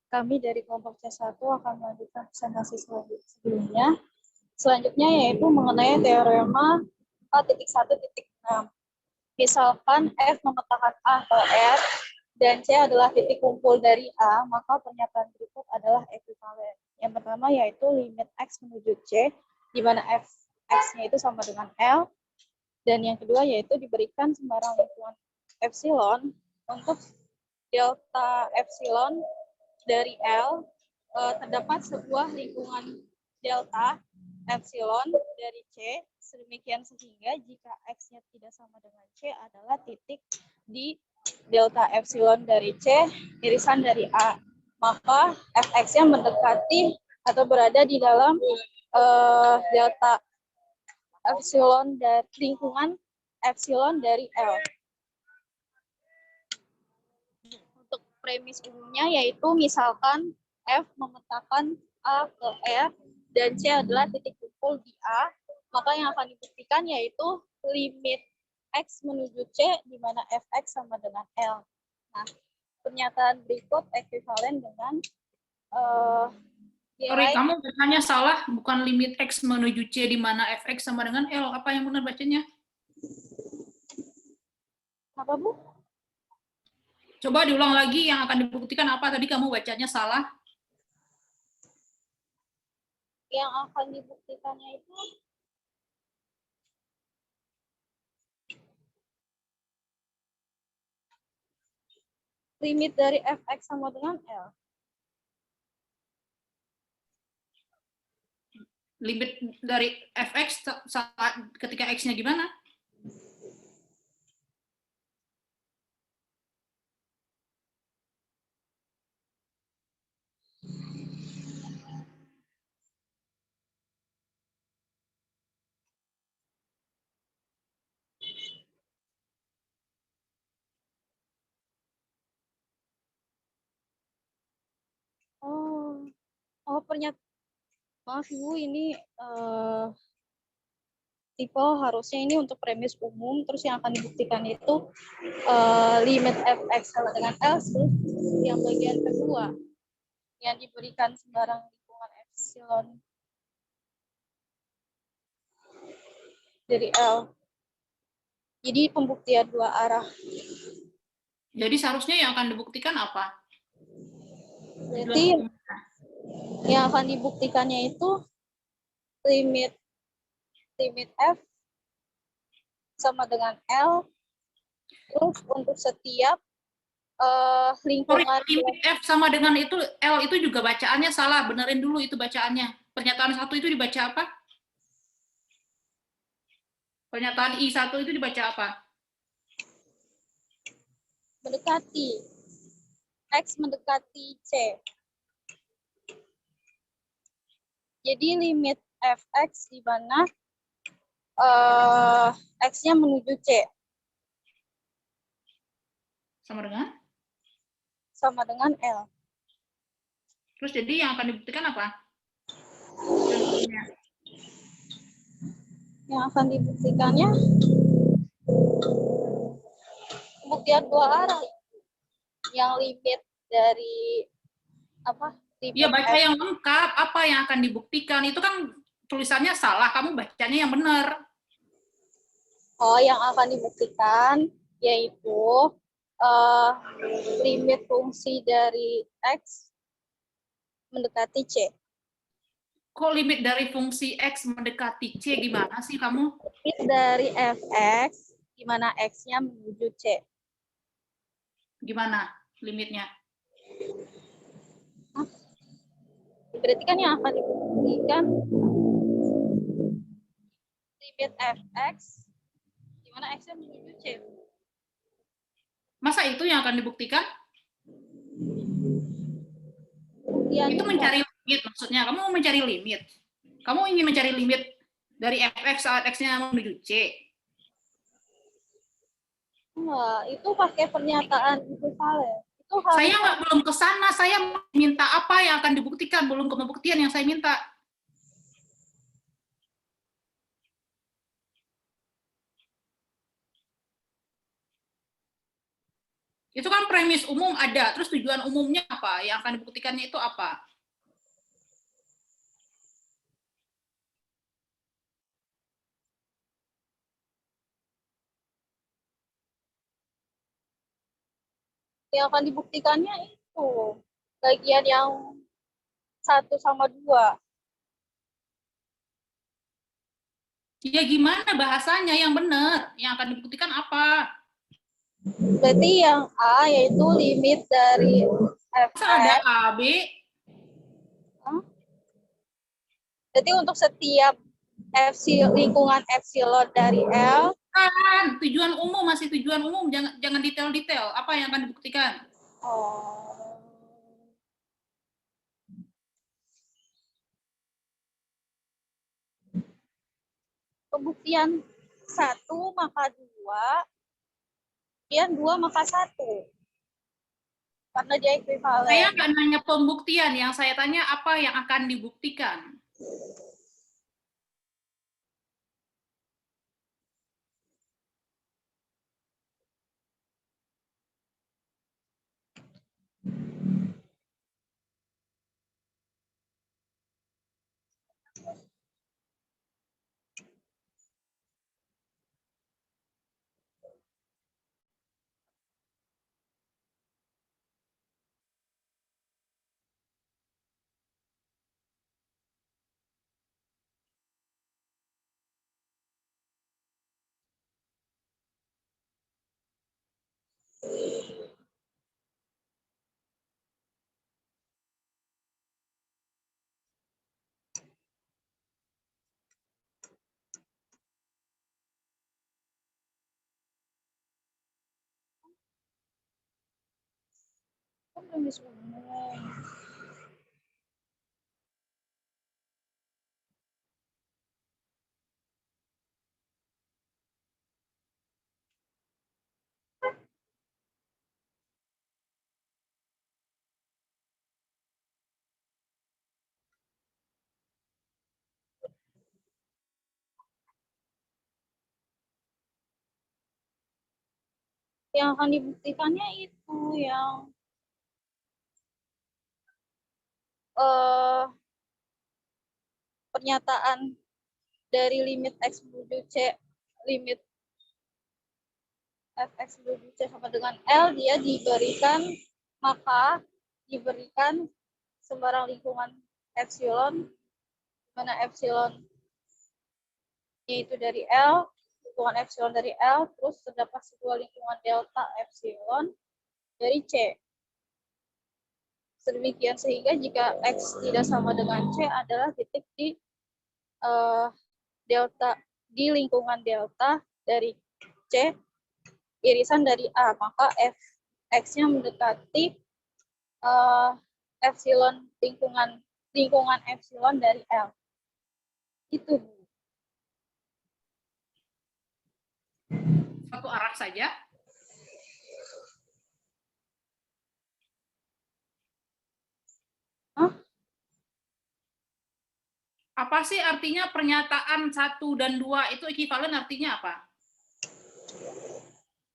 kami dari kelompok C1 akan melanjutkan presentasi sebelumnya. Selanjutnya yaitu mengenai teorema A.1.6. Misalkan F memetakan A atau R dan C adalah titik kumpul dari A, maka pernyataan berikut adalah ekuivalen. Yang pertama yaitu limit X menuju C, di mana X-nya itu sama dengan L. Dan yang kedua yaitu diberikan sembarang lingkungan epsilon untuk delta epsilon dari L, terdapat sebuah lingkungan delta epsilon dari C, sedemikian sehingga jika X-nya tidak sama dengan C adalah titik di delta epsilon dari C, irisan dari A. Maka Fx-nya mendekati atau berada di dalam delta epsilon dari lingkungan epsilon dari L. Untuk premis umumnya yaitu misalkan F memetakan A ke R dan C adalah titik kumpul di A, maka yang akan dibuktikan yaitu limit X menuju C di mana Fx sama dengan L. Nah, pernyataan berikut ekuivalen dengan Sorry, kamu bacanya salah, bukan limit X menuju C di mana Fx sama dengan L. Apa yang benar bacanya? Apa, Bu? Coba diulang lagi, yang akan dibuktikan apa? Tadi kamu bacanya salah. Yang akan dibuktikannya itu limit dari Fx sama dengan L. Limit dari Fx ketika X-nya gimana? Maaf Ibu, ini tipe harusnya ini untuk premis umum, terus yang akan dibuktikan itu limit Fx sama dengan L, yang bagian kedua yang diberikan sembarang lingkungan epsilon dari L. Jadi pembuktian dua arah. Jadi seharusnya yang akan dibuktikan apa? Jadi yang akan dibuktikannya itu limit F sama dengan L, terus untuk setiap lingkungan. Limit F sama dengan itu, L itu juga bacaannya salah, benerin dulu itu bacaannya. Pernyataan 1 itu dibaca apa? Pernyataan I1 itu dibaca apa? Mendekati. X mendekati C. Jadi limit Fx di mana X-nya menuju C. Sama dengan? Sama dengan L. Terus jadi yang akan dibuktikan apa? Yang akan dibuktikannya pembuktian dua arah. Yang limit dari apa? Iya, baca yang lengkap, apa yang akan dibuktikan. Itu kan tulisannya salah, kamu bacanya yang benar. Oh, yang akan dibuktikan yaitu limit fungsi dari X mendekati C. Kok limit dari fungsi X mendekati C gimana sih kamu? Limit dari Fx, di mana X-nya menuju C. Gimana limitnya? Berarti kan yang akan dibuktikan limit Fx, di mana X-nya menuju C. Masa itu yang akan dibuktikan? Itu mencari limit maksudnya. Kamu mau mencari limit. Kamu ingin mencari limit dari Fx saat X-nya menuju C. Enggak, itu pakai pernyataan ekuivalen. Saya belum ke sana, saya minta apa yang akan dibuktikan, belum ke pembuktian yang saya minta. Itu kan premis umum ada, terus tujuan umumnya apa? Yang akan dibuktikannya itu apa? Yang akan dibuktikannya itu bagian yang 1 sama 2. Ya gimana bahasanya yang benar? Yang akan dibuktikan apa? Berarti yang A yaitu limit dari Masa ada fx. A, B? Jadi untuk setiap lingkungan epsilon dari L, Kan, tujuan umum, masih tujuan umum, jangan detail-detail. Apa yang akan dibuktikan? oh, pembuktian 1 maka 2, kemudian 2 maka 1. Karena dia Saya ekuivalen. nggak nanya pembuktian, yang saya tanya apa yang akan dibuktikan. Kan premis umum. Yang akan dibuktikannya itu yang pernyataan dari limit x menuju c, limit fx menuju c sama dengan L, dia diberikan sembarang lingkungan epsilon, mana epsilon yaitu dari L, lingkungan epsilon dari L, terus terdapat sebuah lingkungan delta epsilon dari C. Sedemikian sehingga jika X tidak sama dengan C adalah titik di delta, di lingkungan delta dari C irisan dari A, maka X-nya mendekati epsilon lingkungan epsilon dari L. Itu. Satu arah saja. Hah? Apa sih artinya pernyataan 1 dan 2 itu ekuivalen, artinya apa?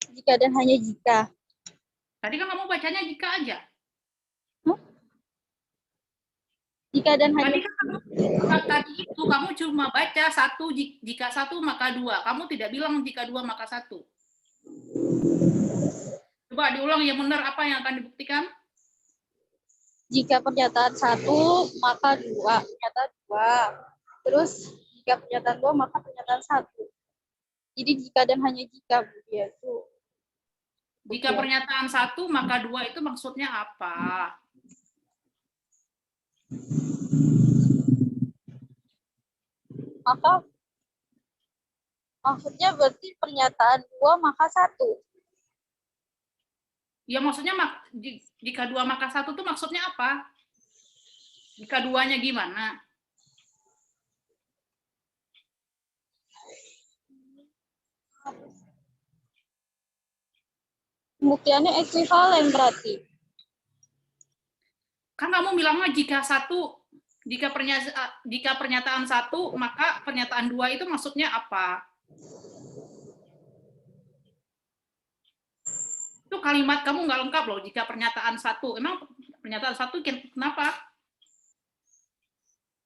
Jika dan hanya jika. Tadi kan kamu bacanya jika aja. Hah? Jika dan hanya. Tadi kan tadi itu kamu cuma baca 1, jika 1 maka 2. Kamu tidak bilang jika 2 maka 1. Coba diulang yang benar, apa yang akan dibuktikan? Jika pernyataan 1 maka 2, pernyataan 2. Terus jika pernyataan 2 maka pernyataan 1. Jadi jika dan hanya jika dia itu. Jika pernyataan 1 maka 2 itu maksudnya apa? Maka maksudnya berarti pernyataan 2 maka 1. Ya maksudnya jika 2 maka 1 itu maksudnya apa? Jika 2-nya gimana? Pembuktiannya ekuivalen berarti. Kan kamu bilangnya jika pernyataan 1 maka pernyataan 2 itu maksudnya apa? Itu Itu kalimat kamu nggak lengkap loh jika pernyataan satu. Emang pernyataan satu kenapa?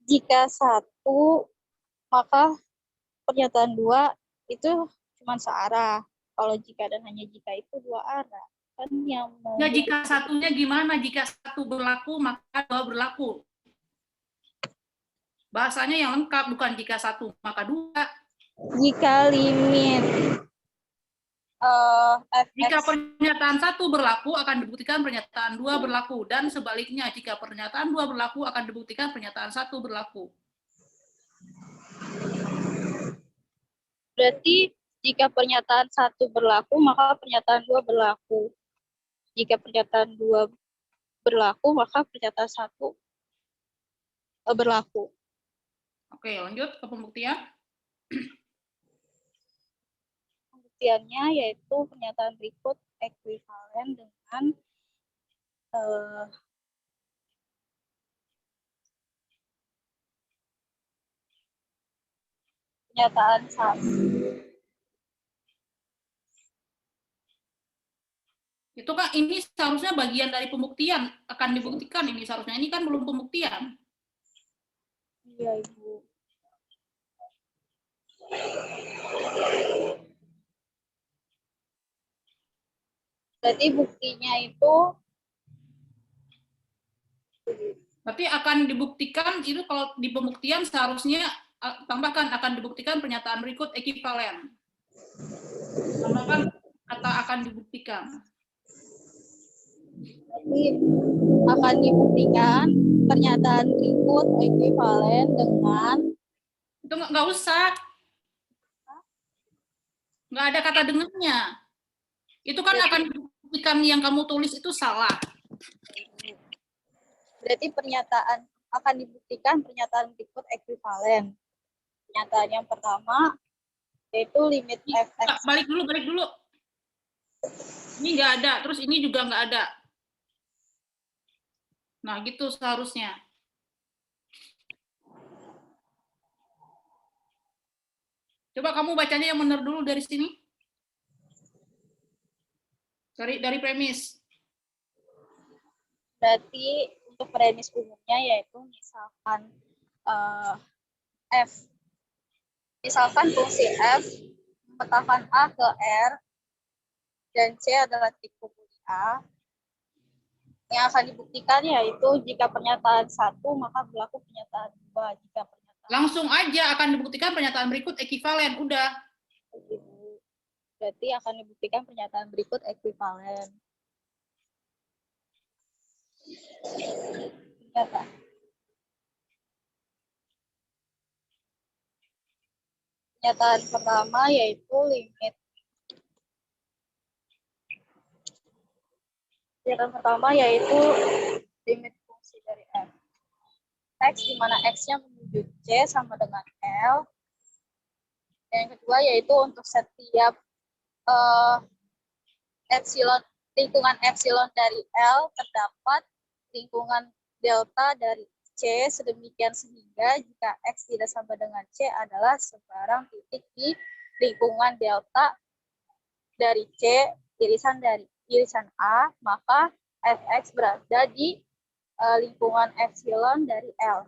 Jika satu, maka pernyataan dua itu cuma searah. Kalau jika dan hanya jika itu dua arah. Kan yang Ya, jika satunya gimana? Jika satu berlaku, maka dua berlaku. Bahasanya yang lengkap, bukan jika satu, maka dua. jika limit Jika fx pernyataan satu berlaku, akan dibuktikan pernyataan dua berlaku. Dan sebaliknya, jika pernyataan dua berlaku, akan dibuktikan pernyataan satu berlaku. berarti jika pernyataan satu berlaku, maka pernyataan dua berlaku. Jika pernyataan dua berlaku, maka pernyataan satu berlaku. Oke, lanjut ke pembuktian. Pembuktiannya yaitu pernyataan berikut ekuivalen dengan pernyataan satu. Itu kan ini seharusnya bagian dari pembuktian, akan dibuktikan ini seharusnya. Ini kan belum pembuktian. Iya, Ibu. Berarti buktinya itu Berarti akan dibuktikan itu kalau di pembuktian seharusnya tambahkan akan dibuktikan pernyataan berikut ekivalen. Tambahkan kata akan dibuktikan. berarti akan dibuktikan pernyataan berikut ekuivalen dengan Itu nggak usah, nggak ada kata dengannya. Itu kan akan dibuktikan yang kamu tulis itu salah. berarti pernyataan akan dibuktikan pernyataan berikut ekuivalen. Pernyataan yang pertama yaitu limit fx. Balik dulu. Ini nggak ada, terus ini juga nggak ada. Nah, gitu seharusnya. Coba kamu bacanya yang benar dulu dari sini. Dari premis. Berarti untuk premis umumnya yaitu misalkan f. Misalkan fungsi f memetakan a ke r dan c adalah titik kumpul a. Yang akan dibuktikan yaitu jika pernyataan satu maka berlaku pernyataan dua. Jika pernyataan Langsung aja akan dibuktikan pernyataan berikut ekivalen. Udah. berarti akan dibuktikan pernyataan berikut ekuivalen. Pernyataan pertama yaitu limit. Pernyataan pertama yaitu limit fungsi dari f. X di mana x-nya menuju c sama dengan L. Dan yang kedua yaitu untuk setiap epsilon, lingkungan epsilon dari L terdapat lingkungan delta dari C sedemikian sehingga jika X tidak sama dengan C adalah sebarang titik di lingkungan delta dari C irisan A, maka Fx berada di lingkungan epsilon dari L.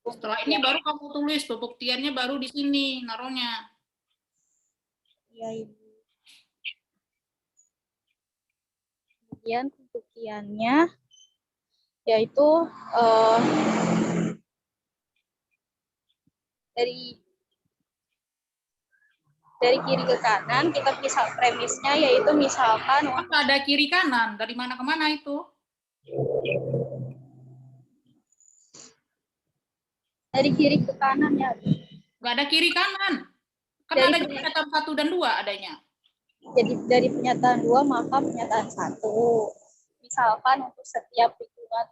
Setelah ini baru kamu tulis pembuktiannya baru di sini naruhnya. Iya, Ibu. Kemudian pembuktiannya yaitu dari kiri ke kanan kita bisa premisnya yaitu misalkan Apa ada kiri kanan? Dari mana ke mana itu? dari kiri ke kanan ya. Nggak ada kiri kanan. Kan Dari ada pernyataan 1 dan 2 adanya. Jadi dari pernyataan 2 maka pernyataan 1. Misalkan untuk setiap lingkungan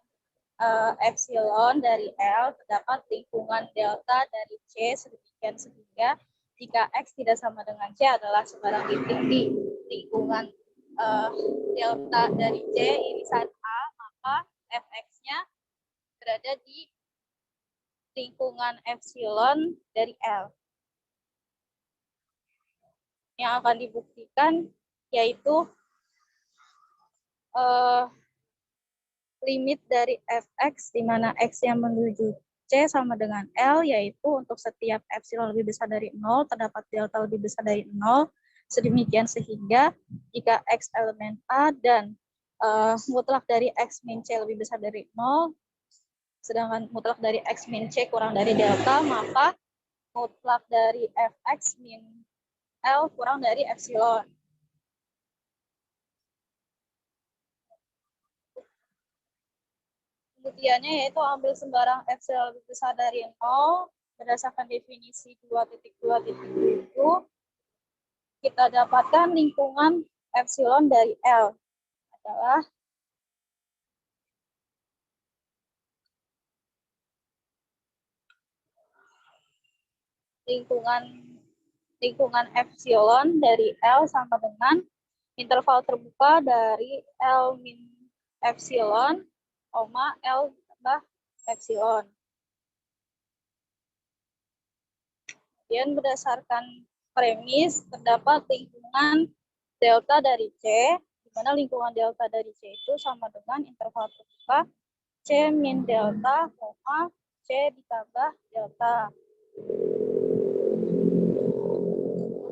epsilon dari L terdapat lingkungan delta dari C sedemikian sehingga jika X tidak sama dengan C adalah sebarang titik di lingkungan delta dari C irisan A, maka Fx-nya berada di lingkungan epsilon dari L. yang akan dibuktikan yaitu limit dari fx di mana x yang menuju c sama dengan L, yaitu untuk setiap epsilon lebih besar dari 0 terdapat delta lebih besar dari 0, sedemikian sehingga jika x elemen A dan mutlak dari x min c lebih besar dari 0, sedangkan mutlak dari x min c kurang dari delta, maka mutlak dari fx min L kurang dari epsilon. Pembuktiannya yaitu ambil sembarang epsilon lebih besar dari 0 berdasarkan definisi 2.2.7, kita dapatkan lingkungan epsilon dari L adalah lingkungan epsilon dari L sama dengan interval terbuka dari L min epsilon, L tambah epsilon. Kemudian berdasarkan premis terdapat lingkungan delta dari C, di mana lingkungan delta dari C itu sama dengan interval terbuka C min delta, C ditambah delta.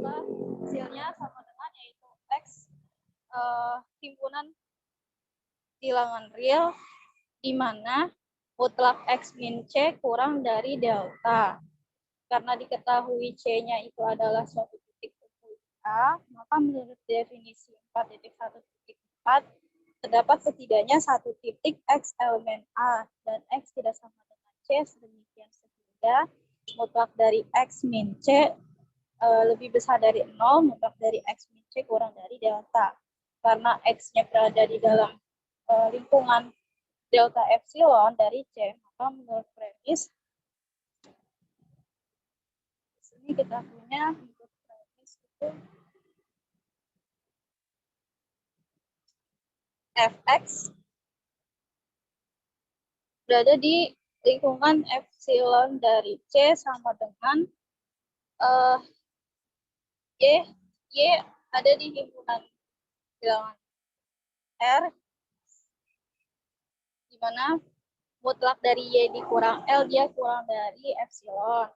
Maka hasilnya sama dengan yaitu X himpunan bilangan real di mana mutlak X min C kurang dari delta. Karena diketahui C-nya itu adalah suatu titik kumpul A, maka menurut definisi 4.1.4 terdapat setidaknya satu titik X elemen A dan X tidak sama dengan C, sedemikian sehingga mutlak dari X min C lebih besar dari 0, mutlak dari X min C kurang dari delta. Karena X-nya berada di dalam lingkungan delta epsilon dari C, maka menurut premis ini kita punya untuk premis itu fx berada di lingkungan epsilon dari C sama dengan y ada di himpunan bilangan R, di mana mutlak dari y dikurang L dia kurang dari epsilon.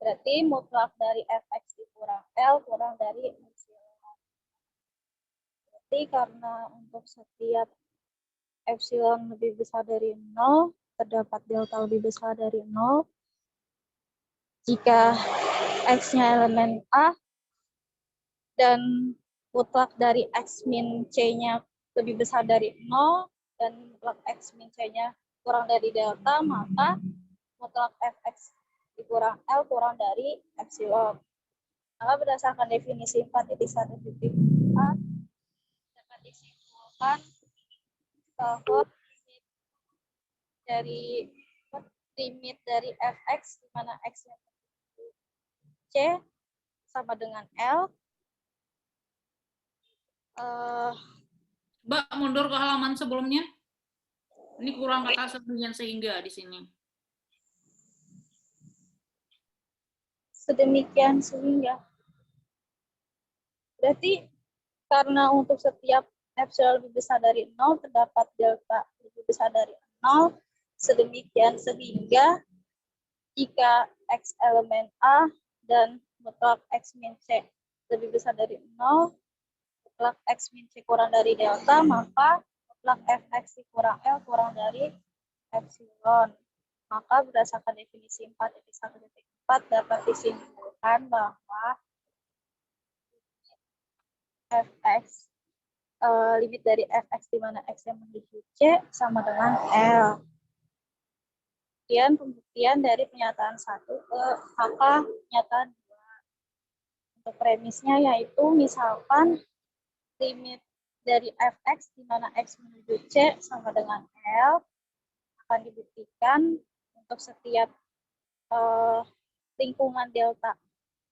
Berarti mutlak dari fx dikurang L kurang dari epsilon. Berarti karena untuk setiap epsilon lebih besar dari 0, terdapat delta lebih besar dari 0. Jika X-nya elemen A dan mutlak dari X min C-nya lebih besar dari 0 dan mutlak X min C-nya kurang dari delta, maka mutlak fx dikurang L kurang dari epsilon. Maka berdasarkan definisi 4.1.4 dapat disimpulkan bahwa limit dari fx di mana x yang C sama dengan L. Mbak, mundur ke halaman sebelumnya. Ini kurang kata sedemikian sehingga di sini. Sedemikian sehingga. Berarti karena untuk setiap epsilon lebih besar dari 0 terdapat delta lebih besar dari 0, sedemikian sehingga jika X elemen A dan mutlak X min C lebih besar dari 0, mutlak X min C kurang dari delta, maka mutlak fx dikurang L kurang dari epsilon. Maka berdasarkan definisi 4.1.4 dapat disimpulkan bahwa fx limit dari fx di mana x yang menuju C sama dengan L. Kemudian pembuktian dari pernyataan 1 ke angka pernyataan 2. Untuk premisnya yaitu misalkan limit dari fx di mana x menuju C sama dengan L akan dibuktikan untuk setiap lingkungan delta,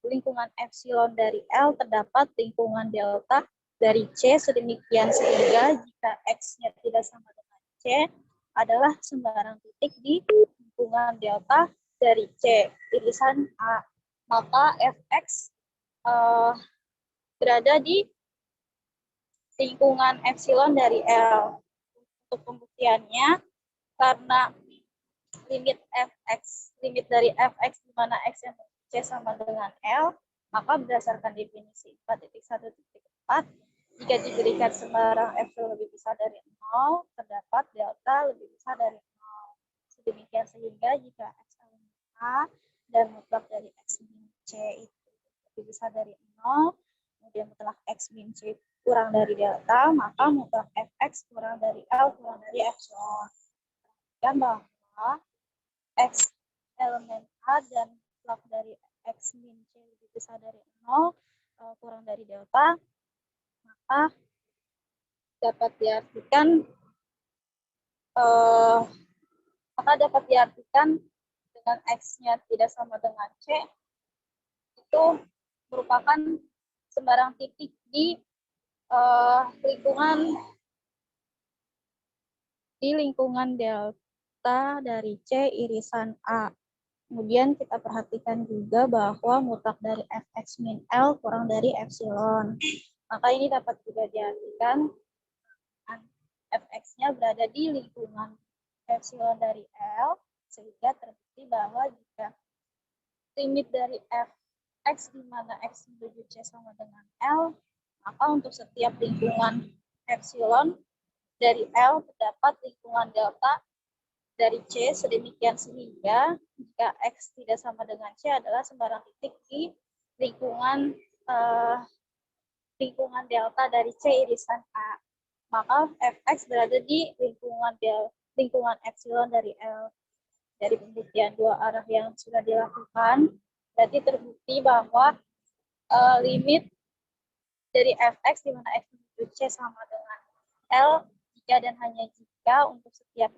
lingkungan epsilon dari L terdapat lingkungan delta dari C, sedemikian sehingga jika X-nya tidak sama dengan C adalah sembarang titik di lingkungan delta dari C, irisan A. Maka fx berada di lingkungan epsilon dari L. Untuk pembuktiannya, karena limit dari fx di mana x yang c sama dengan L, maka berdasarkan definisi 4.1.4, jika diberikan sembarang epsilon lebih besar dari 0, terdapat delta lebih besar dari 0. Sedemikian sehingga jika x elemen A dan mutlak dari x min c itu lebih besar dari 0, kemudian mutlak x min c kurang dari delta, maka mutlak fx kurang dari L kurang dari epsilon. Dan bahwa x elemen A dan mutlak dari x min c lebih besar dari 0 kurang dari delta, maka dapat diartikan dengan x-nya tidak sama dengan c itu merupakan sembarang titik di lingkungan delta dari C irisan A. Kemudian kita perhatikan juga bahwa mutlak dari fx min L kurang dari epsilon. Maka ini dapat juga diartikan fx-nya berada di lingkungan epsilon dari L, sehingga terbukti bahwa jika limit dari fx di mana x menuju C sama dengan L, maka untuk setiap lingkungan epsilon dari L terdapat lingkungan delta dari C, sedemikian sehingga jika X tidak sama dengan C adalah sembarang titik di lingkungan delta dari C irisan A. Maka Fx berada di lingkungan epsilon dari L. Dari pembuktian dua arah yang sudah dilakukan, berarti terbukti bahwa limit dari Fx di mana X menuju C sama dengan L, jika dan hanya jika untuk setiap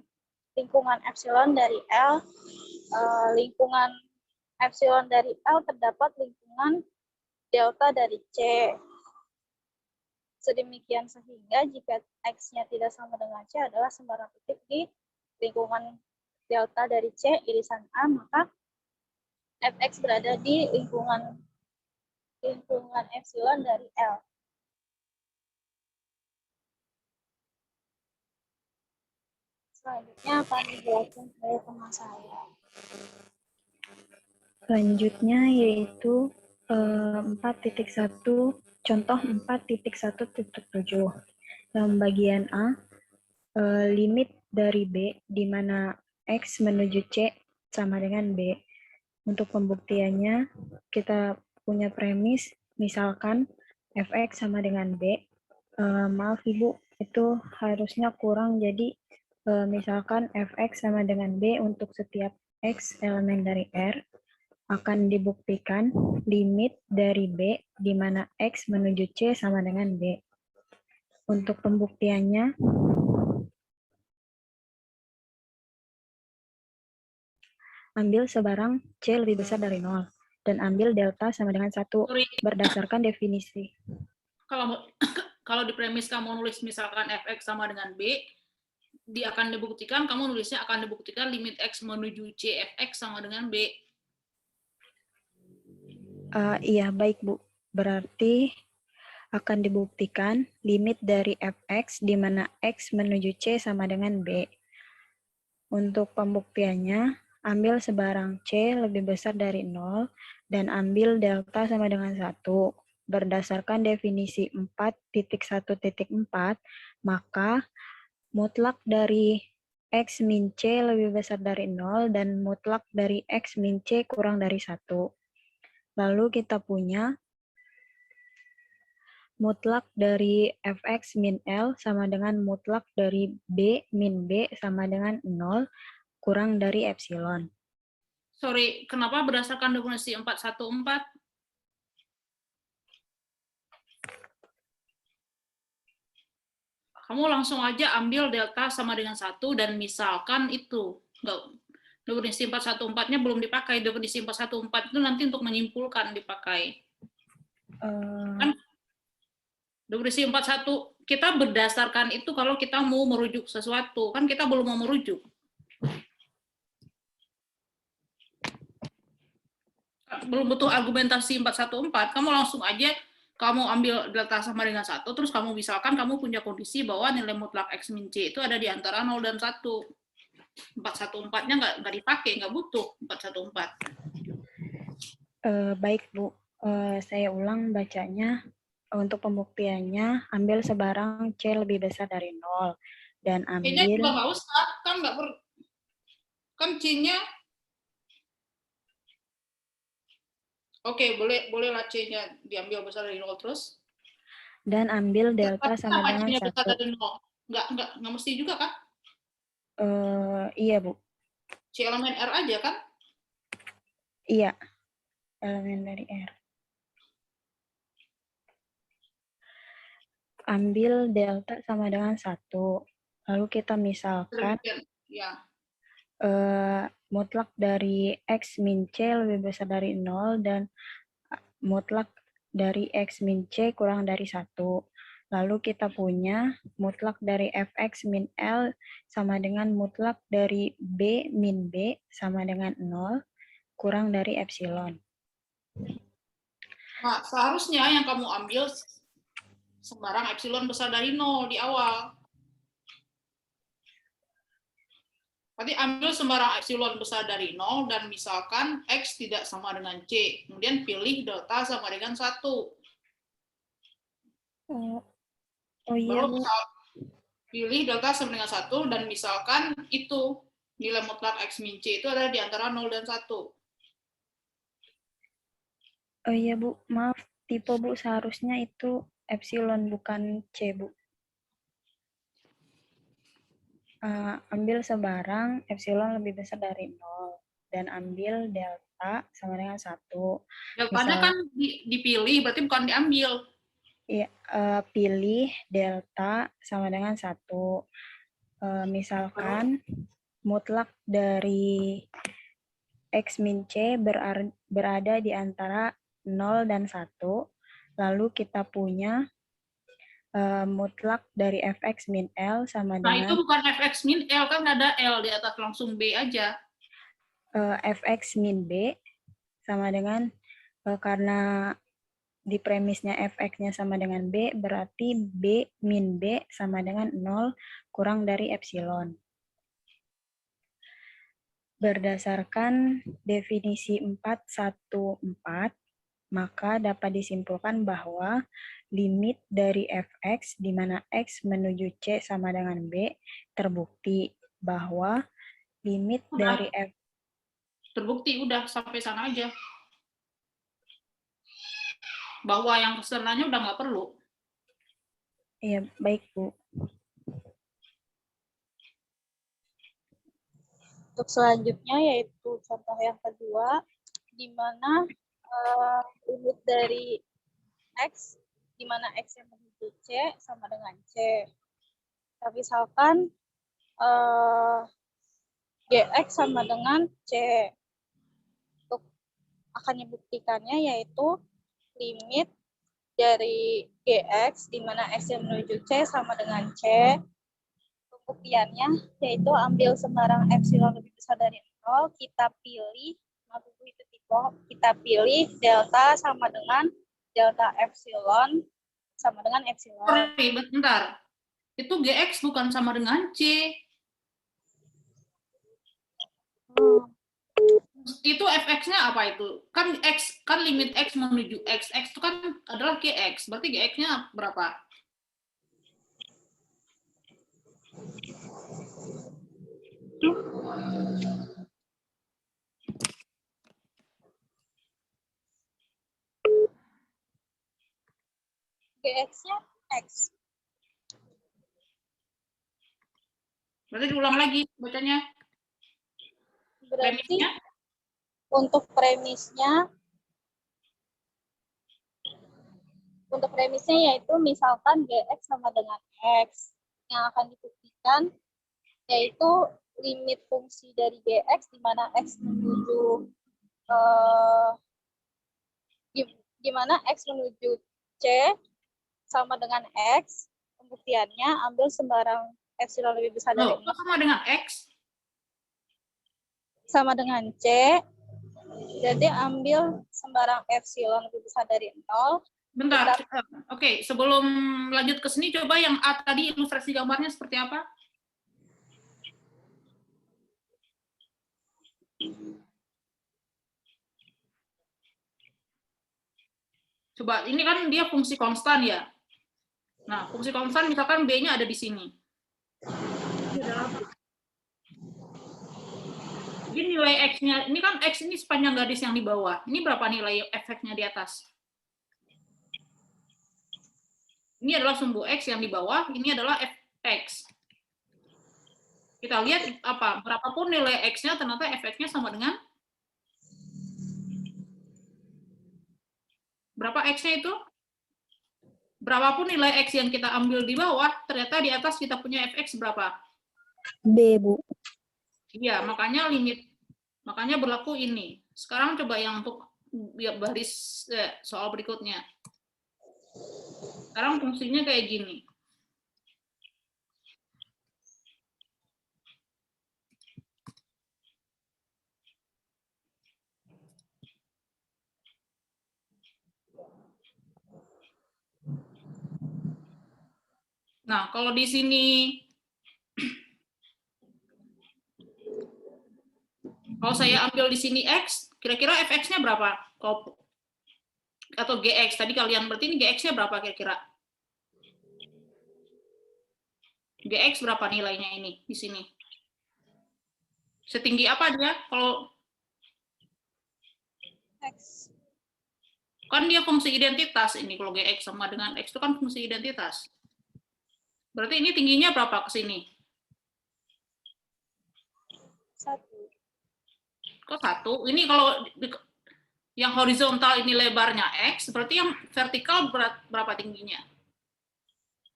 lingkungan epsilon dari L, lingkungan epsilon dari L terdapat lingkungan delta dari C. Sedemikian sehingga jika X-nya tidak sama dengan C adalah sembarang titik di lingkungan delta dari C irisan A, maka Fx berada di lingkungan epsilon dari L. Selanjutnya akan dijelaskan oleh teman saya. Selanjutnya yaitu 4.1, contoh 4.1.7. Dalam bagian A, limit dari B di mana X menuju C sama dengan B. Untuk pembuktiannya, kita punya premis, misalkan Fx sama dengan B. Maaf Ibu, itu harusnya kurang, jadi misalkan Fx sama dengan B untuk setiap X elemen dari R, akan dibuktikan limit dari B di mana X menuju C sama dengan B. Untuk pembuktiannya, ambil sebarang C lebih besar dari 0 dan ambil delta sama dengan 1 berdasarkan definisi. Kalau di premis kamu nulis misalkan fx sama dengan b, akan dibuktikan, kamu nulisnya akan dibuktikan limit x menuju c fx sama dengan b. Iya, baik Bu. Berarti akan dibuktikan limit dari fx di mana x menuju c sama dengan b. Untuk pembuktiannya, ambil sebarang c lebih besar dari 0 dan ambil delta sama dengan 1. Berdasarkan definisi 4.1.4, maka mutlak dari x min c lebih besar dari 0 dan mutlak dari x min c kurang dari 1. Lalu kita punya mutlak dari fx min L sama dengan mutlak dari b min b sama dengan 0 kurang dari epsilon. Sorry, kenapa berdasarkan definisi 414? Kamu langsung aja ambil delta sama dengan 1 dan misalkan itu. Enggak, definisi 414-nya belum dipakai. Definisi 414 itu nanti untuk menyimpulkan dipakai. Kan definisi 41 kita berdasarkan itu kalau kita mau merujuk sesuatu. Kan kita belum mau merujuk. Belum butuh argumentasi 414, kamu langsung aja kamu ambil delta sama dengan 1, terus kamu misalkan kamu punya kondisi bahwa nilai mutlak X min C itu ada di antara 0 dan 1. 414-nya nggak dipakai, nggak butuh 414. Baik, Bu. Saya ulang bacanya. Untuk pembuktiannya, ambil sebarang C lebih besar dari 0. Dan C-nya juga ambil, nggak usah, kan nggak kan C-nya, oke, bolehlah C-nya diambil besar dari 0 terus. dan ambil delta Tapi sama apa dengan C-nya besar 1. dari 0? Nggak mesti juga kan? Iya, Bu. C elemen R aja kan? Iya, elemen dari R. Ambil delta sama dengan 1. Lalu kita misalkan Ya. mutlak dari X min C lebih besar dari 0 dan mutlak dari X min C kurang dari 1. Lalu kita punya mutlak dari Fx min L sama dengan mutlak dari B min B sama dengan 0 kurang dari epsilon. Nah, seharusnya yang kamu ambil sembarang epsilon besar dari 0 di awal. Berarti ambil sembarang epsilon besar dari 0 dan misalkan X tidak sama dengan C. Kemudian pilih delta sama dengan 1. Oh iya, Baru Bu. pilih delta sama dengan 1 dan misalkan itu nilai mutlak X min C itu ada di antara 0 dan 1. Oh iya, Bu. Maaf, tipe Bu. Seharusnya itu epsilon bukan C, Bu. Ambil sebarang epsilon lebih besar dari 0 dan ambil delta sama dengan 1. Deltanya Misal, kan dipilih, berarti bukan diambil. ya, pilih delta sama dengan 1. Misalkan mutlak dari X min C berada di antara 0 dan 1. Lalu kita punya mutlak dari Fx min L sama Nah, itu dengan bukan Fx min L, kan nggak ada L di atas, langsung B aja. Fx min B sama dengan karena di premisnya Fx-nya sama dengan B, berarti B min B sama dengan 0 kurang dari epsilon. Berdasarkan definisi 414, maka dapat disimpulkan bahwa limit dari Fx di mana X menuju C sama dengan B terbukti bahwa limit dari F Terbukti, udah sampai sana aja. Bahwa yang kesenanya udah nggak perlu. ya baik Bu. Untuk selanjutnya yaitu contoh yang kedua, di mana limit dari X, di mana X yang menuju C sama dengan C. Kita misalkan GX sama dengan C. Untuk akan dibuktikannya yaitu limit dari GX, di mana X yang menuju C sama dengan C. Pembuktiannya yaitu ambil sembarang epsilon lebih besar dari 0, kita pilih, itu tipe, kita pilih delta sama dengan delta epsilon sama dengan epsilon. Sorry, bentar. Itu GX bukan sama dengan C. Itu Fx-nya apa itu? Kan X, kan limit X menuju X. X itu kan adalah GX. Berarti GX-nya berapa? GX-nya X. Berarti diulang lagi bacanya. Berarti Premisnya? untuk premisnya yaitu misalkan GX sama dengan X. Yang akan dibuktikan yaitu limit fungsi dari GX di mana X menuju di mana X menuju C sama dengan X. Pembuktiannya ambil sembarang epsilon lebih besar dari 0 Sama dengan X? sama dengan C. Jadi ambil sembarang epsilon lebih besar dari 0 Bentar. Oke, sebelum lanjut ke sini, coba yang A tadi ilustrasi gambarnya seperti apa? Coba, ini kan dia fungsi konstan ya. Nah, fungsi konstan misalkan B-nya ada di sini. Jadi nilai X-nya, ini kan X ini sepanjang garis yang di bawah. Ini berapa nilai efeknya di atas? Ini adalah sumbu X yang di bawah, ini adalah Fx. Kita lihat apa, berapapun nilai X-nya ternyata efeknya sama dengan berapa X-nya itu? Berapapun nilai X yang kita ambil di bawah, ternyata di atas kita punya Fx berapa? B, Bu. Iya, makanya berlaku ini. Sekarang coba yang untuk baris soal berikutnya. Sekarang fungsinya kayak gini. Nah, kalau di sini, kalau saya ambil di sini X, kira-kira Fx-nya berapa? Atau Gx, tadi kalian berarti ini Gx-nya berapa kira-kira? Gx berapa nilainya ini di sini? Setinggi apa dia? Kalau X. kan dia fungsi identitas ini, kalau Gx sama dengan X itu kan fungsi identitas. Berarti ini tingginya berapa ke sini? 1. Kok 1? Ini kalau yang horizontal ini lebarnya X, berarti yang vertikal berapa tingginya?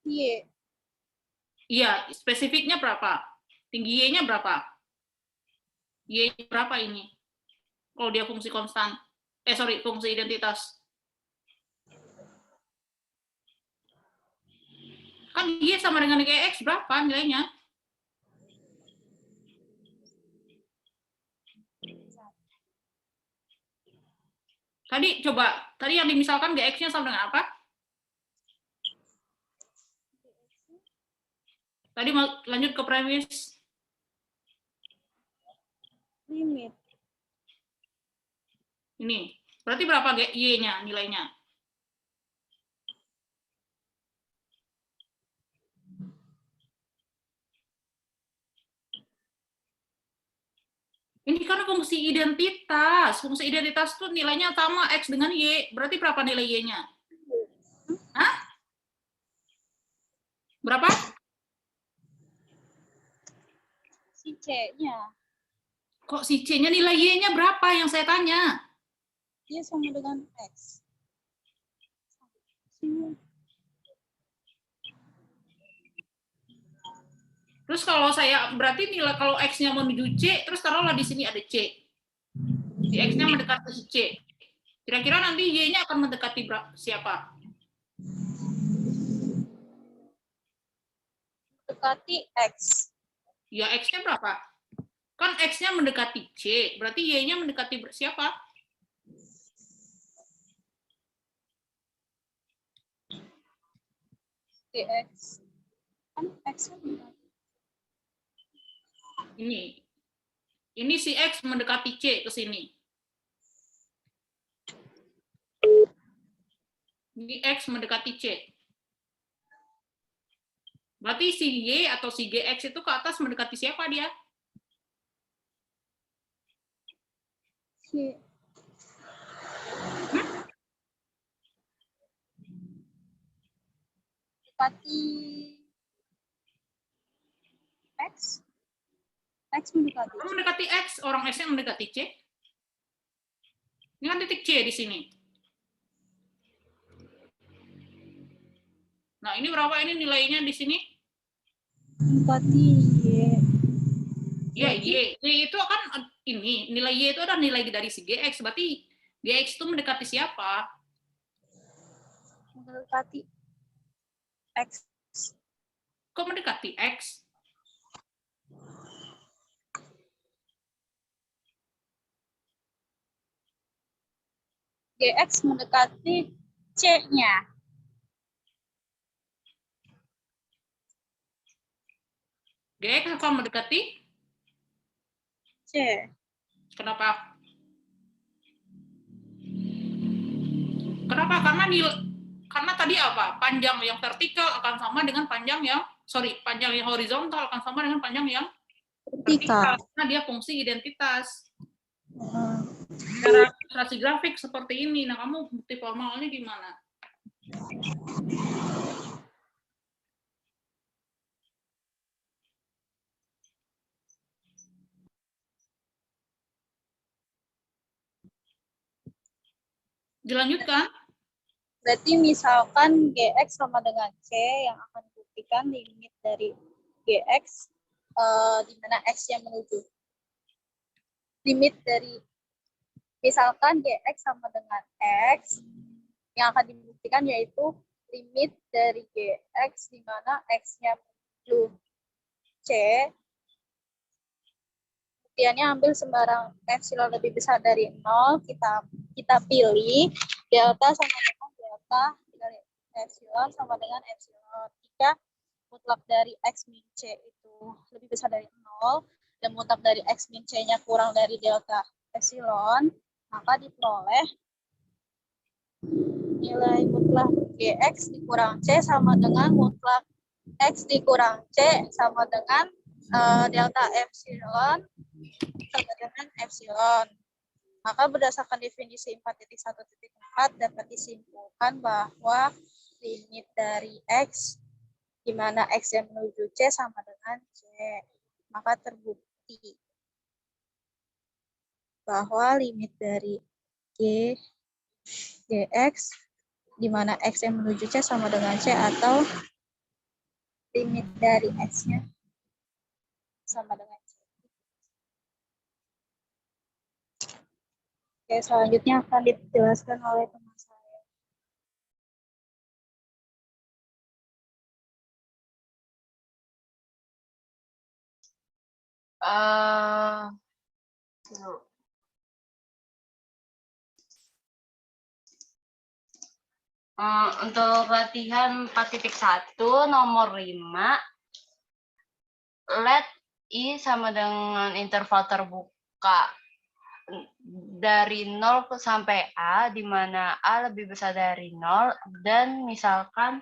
Y. Iya, spesifiknya berapa? Tinggi Y-nya berapa? Y berapa ini? Kalau dia fungsi konstan. Fungsi identitas. Kan Y sama dengan X berapa nilainya? Tadi yang dimisalkan Gx-nya sama dengan apa? Tadi lanjut ke premis. Limit. Ini. Berarti berapa Y-nya nilainya? Ini kan fungsi identitas. Fungsi identitas tuh nilainya sama X dengan Y. Berarti berapa nilai Y-nya? Hah? Berapa? Si C-nya. Kok si C-nya nilai Y-nya berapa yang saya tanya? Y sama dengan X. Sini. Terus kalau saya berarti nilai kalau X-nya menuju C, terus taruhlah di sini ada C. Si X-nya mendekati si C. Kira-kira nanti Y-nya akan mendekati siapa? Dekati X. Ya, X-nya berapa? Kan X-nya mendekati C, berarti Y-nya mendekati siapa? Dx. Kan X-nya mendekati. Ini si X mendekati C ke sini. Ini X mendekati C. Berarti si Y atau si GX itu ke atas mendekati siapa dia? C. Dekati X. X mendekati. Orang mendekati X, orang X yang mendekati C. Ini kan titik C di sini. Nah, ini berapa ini nilainya di sini? Mendekati Y. Ya, Y. Y itu kan ini, nilai Y itu adalah nilai dari si GX. Berarti GX itu mendekati siapa? Mendekati X. Kok mendekati X? GX mendekati C-nya. GX akan mendekati? C. Kenapa? Kenapa? Karena tadi apa? Panjang yang vertikal akan sama dengan panjang yang panjang yang horizontal akan sama dengan panjang yang vertikal karena dia fungsi identitas. Cara ilustrasi grafik seperti ini. Nah, kamu bukti formalnya gimana? Dilanjutkan. Berarti misalkan GX sama dengan C, yang akan dibuktikan limit dari GX di mana X yang menuju. Limit dari, misalkan GX sama dengan X, yang akan dibuktikan yaitu limit dari GX di mana X-nya menuju C. Buktiannya ambil sembarang epsilon lebih besar dari 0, kita pilih delta sama dengan delta dari epsilon sama dengan epsilon. Jika mutlak dari X min C itu lebih besar dari 0 dan mutlak dari X min C-nya kurang dari delta epsilon, maka diperoleh nilai mutlak GX dikurang C sama dengan mutlak X dikurang C sama dengan delta epsilon sama dengan epsilon. Maka berdasarkan definisi 4.1.4 dapat disimpulkan bahwa limit dari X di mana X yang menuju C sama dengan C. Maka terbukti bahwa limit dari GX di mana X yang menuju C sama dengan C atau limit dari X-nya sama dengan C. Oke, selanjutnya akan dijelaskan oleh teman saya. Untuk latihan 4.1 nomor 5, let I sama dengan interval terbuka dari 0 sampai A, di mana A lebih besar dari 0, dan misalkan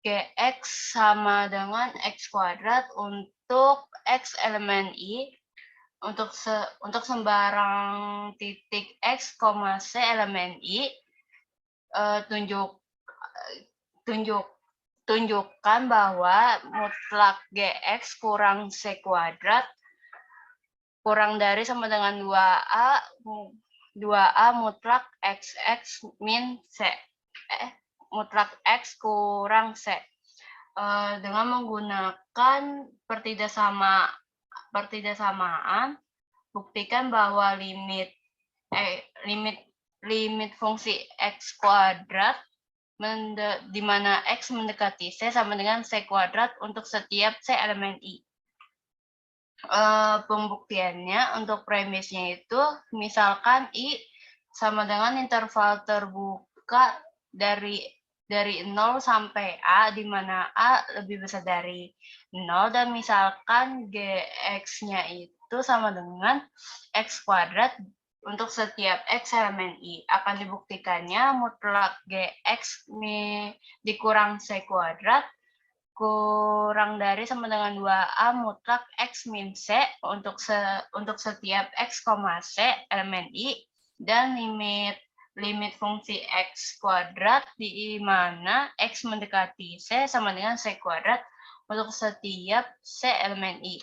GX sama dengan X kuadrat untuk X elemen I, untuk sembarang titik X, C elemen I, tunjukkan bahwa mutlak GX kurang C kuadrat kurang dari sama dengan 2A mutlak XX min C. Mutlak X kurang C. Dengan menggunakan pertidaksamaan, buktikan bahwa limit fungsi X kuadrat di mana X mendekati C sama dengan C kuadrat untuk setiap C elemen I. Pembuktiannya untuk premisnya itu, misalkan I sama dengan interval terbuka dari 0 sampai A, di mana A lebih besar dari 0, dan misalkan GX-nya itu sama dengan X kuadrat untuk setiap X elemen I. Akan dibuktikannya mutlak GX dikurang C kuadrat kurang dari sama dengan 2A mutlak X min C untuk setiap X, C elemen I, dan limit fungsi X kuadrat di mana X mendekati C sama dengan C kuadrat untuk setiap C elemen I.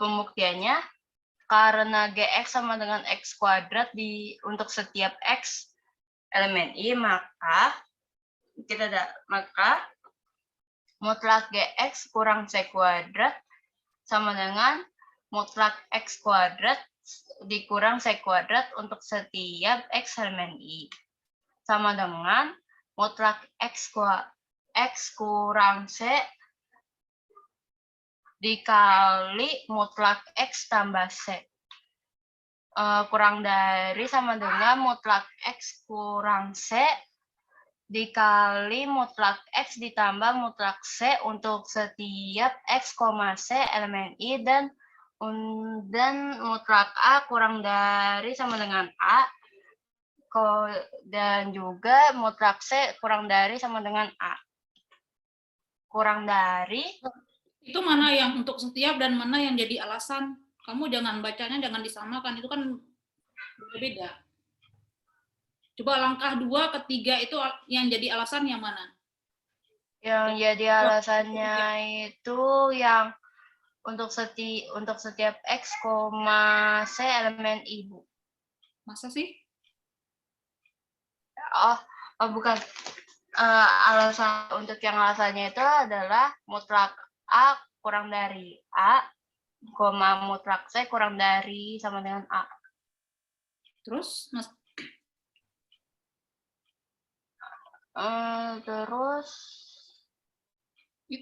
Pembuktiannya, karena GX sama dengan X kuadrat untuk setiap X elemen I, maka mutlak GX kurang C kuadrat sama dengan mutlak X kuadrat dikurang C kuadrat untuk setiap X elemen I. Sama dengan mutlak X kurang C dikali mutlak X tambah C. kurang dari sama dengan mutlak X kurang C dikali mutlak X ditambah mutlak C untuk setiap X, C elemen I dan mutlak A kurang dari sama dengan A dan juga mutlak C kurang dari sama dengan A. Kurang dari Itu mana yang untuk setiap dan mana yang jadi alasan? Kamu jangan bacanya, jangan disamakan. Itu kan berbeda. Coba langkah 2, ketiga itu yang jadi alasan yang mana? yang jadi alasannya itu yang untuk setiap X, C elemen I, Bu. Masa sih? Oh bukan. Alasannya itu adalah mutlak A kurang dari A, mutlak C kurang dari sama dengan A. Terus, Mas, Terus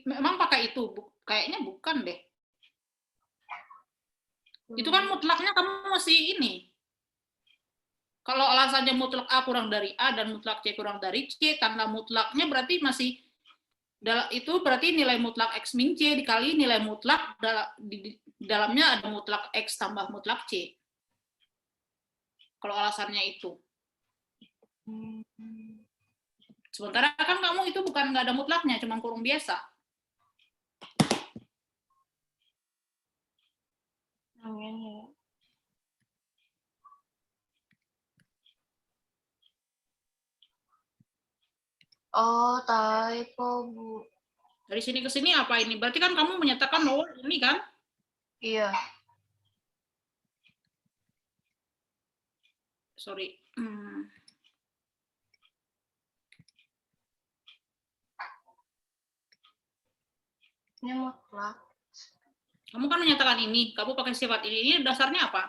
memang pakai itu? Kayaknya bukan deh. Itu kan mutlaknya kamu masih ini. Kalau alasannya mutlak A kurang dari A dan mutlak C kurang dari C, tanda mutlaknya berarti masih itu berarti nilai mutlak X min C dikali nilai mutlak di dalamnya ada mutlak X tambah mutlak C. Kalau alasannya itu. Sementara kan kamu itu bukan nggak ada mutlaknya, cuma kurung biasa. Oh, typo, Bu. Dari sini ke sini apa ini? Berarti kan kamu menyatakan bahwa ini kan? Iya. Sorry. Ini mutlak. Kamu kan menyatakan ini, kamu pakai sifat ini. Ini dasarnya apa?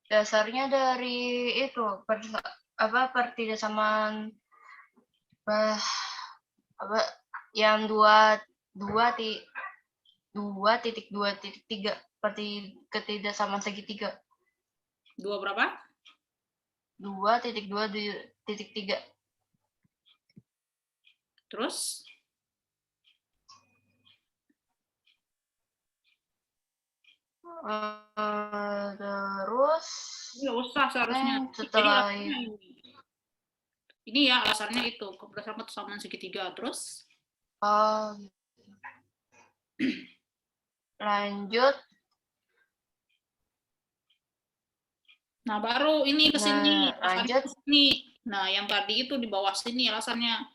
Dasarnya dari itu pertidaksamaan yang 2.2.3 ketidaksamaan segitiga. 2 berapa? 2.2.3. Terus? Terus Nggak usah seharusnya. Jadi setelah alasannya ini ya alasannya itu berdasarkan kesamaan segitiga. Terus? Lanjut. Nah, baru ini ke sini. Lanjut. Ke sini. Nah, yang tadi itu di bawah sini alasannya.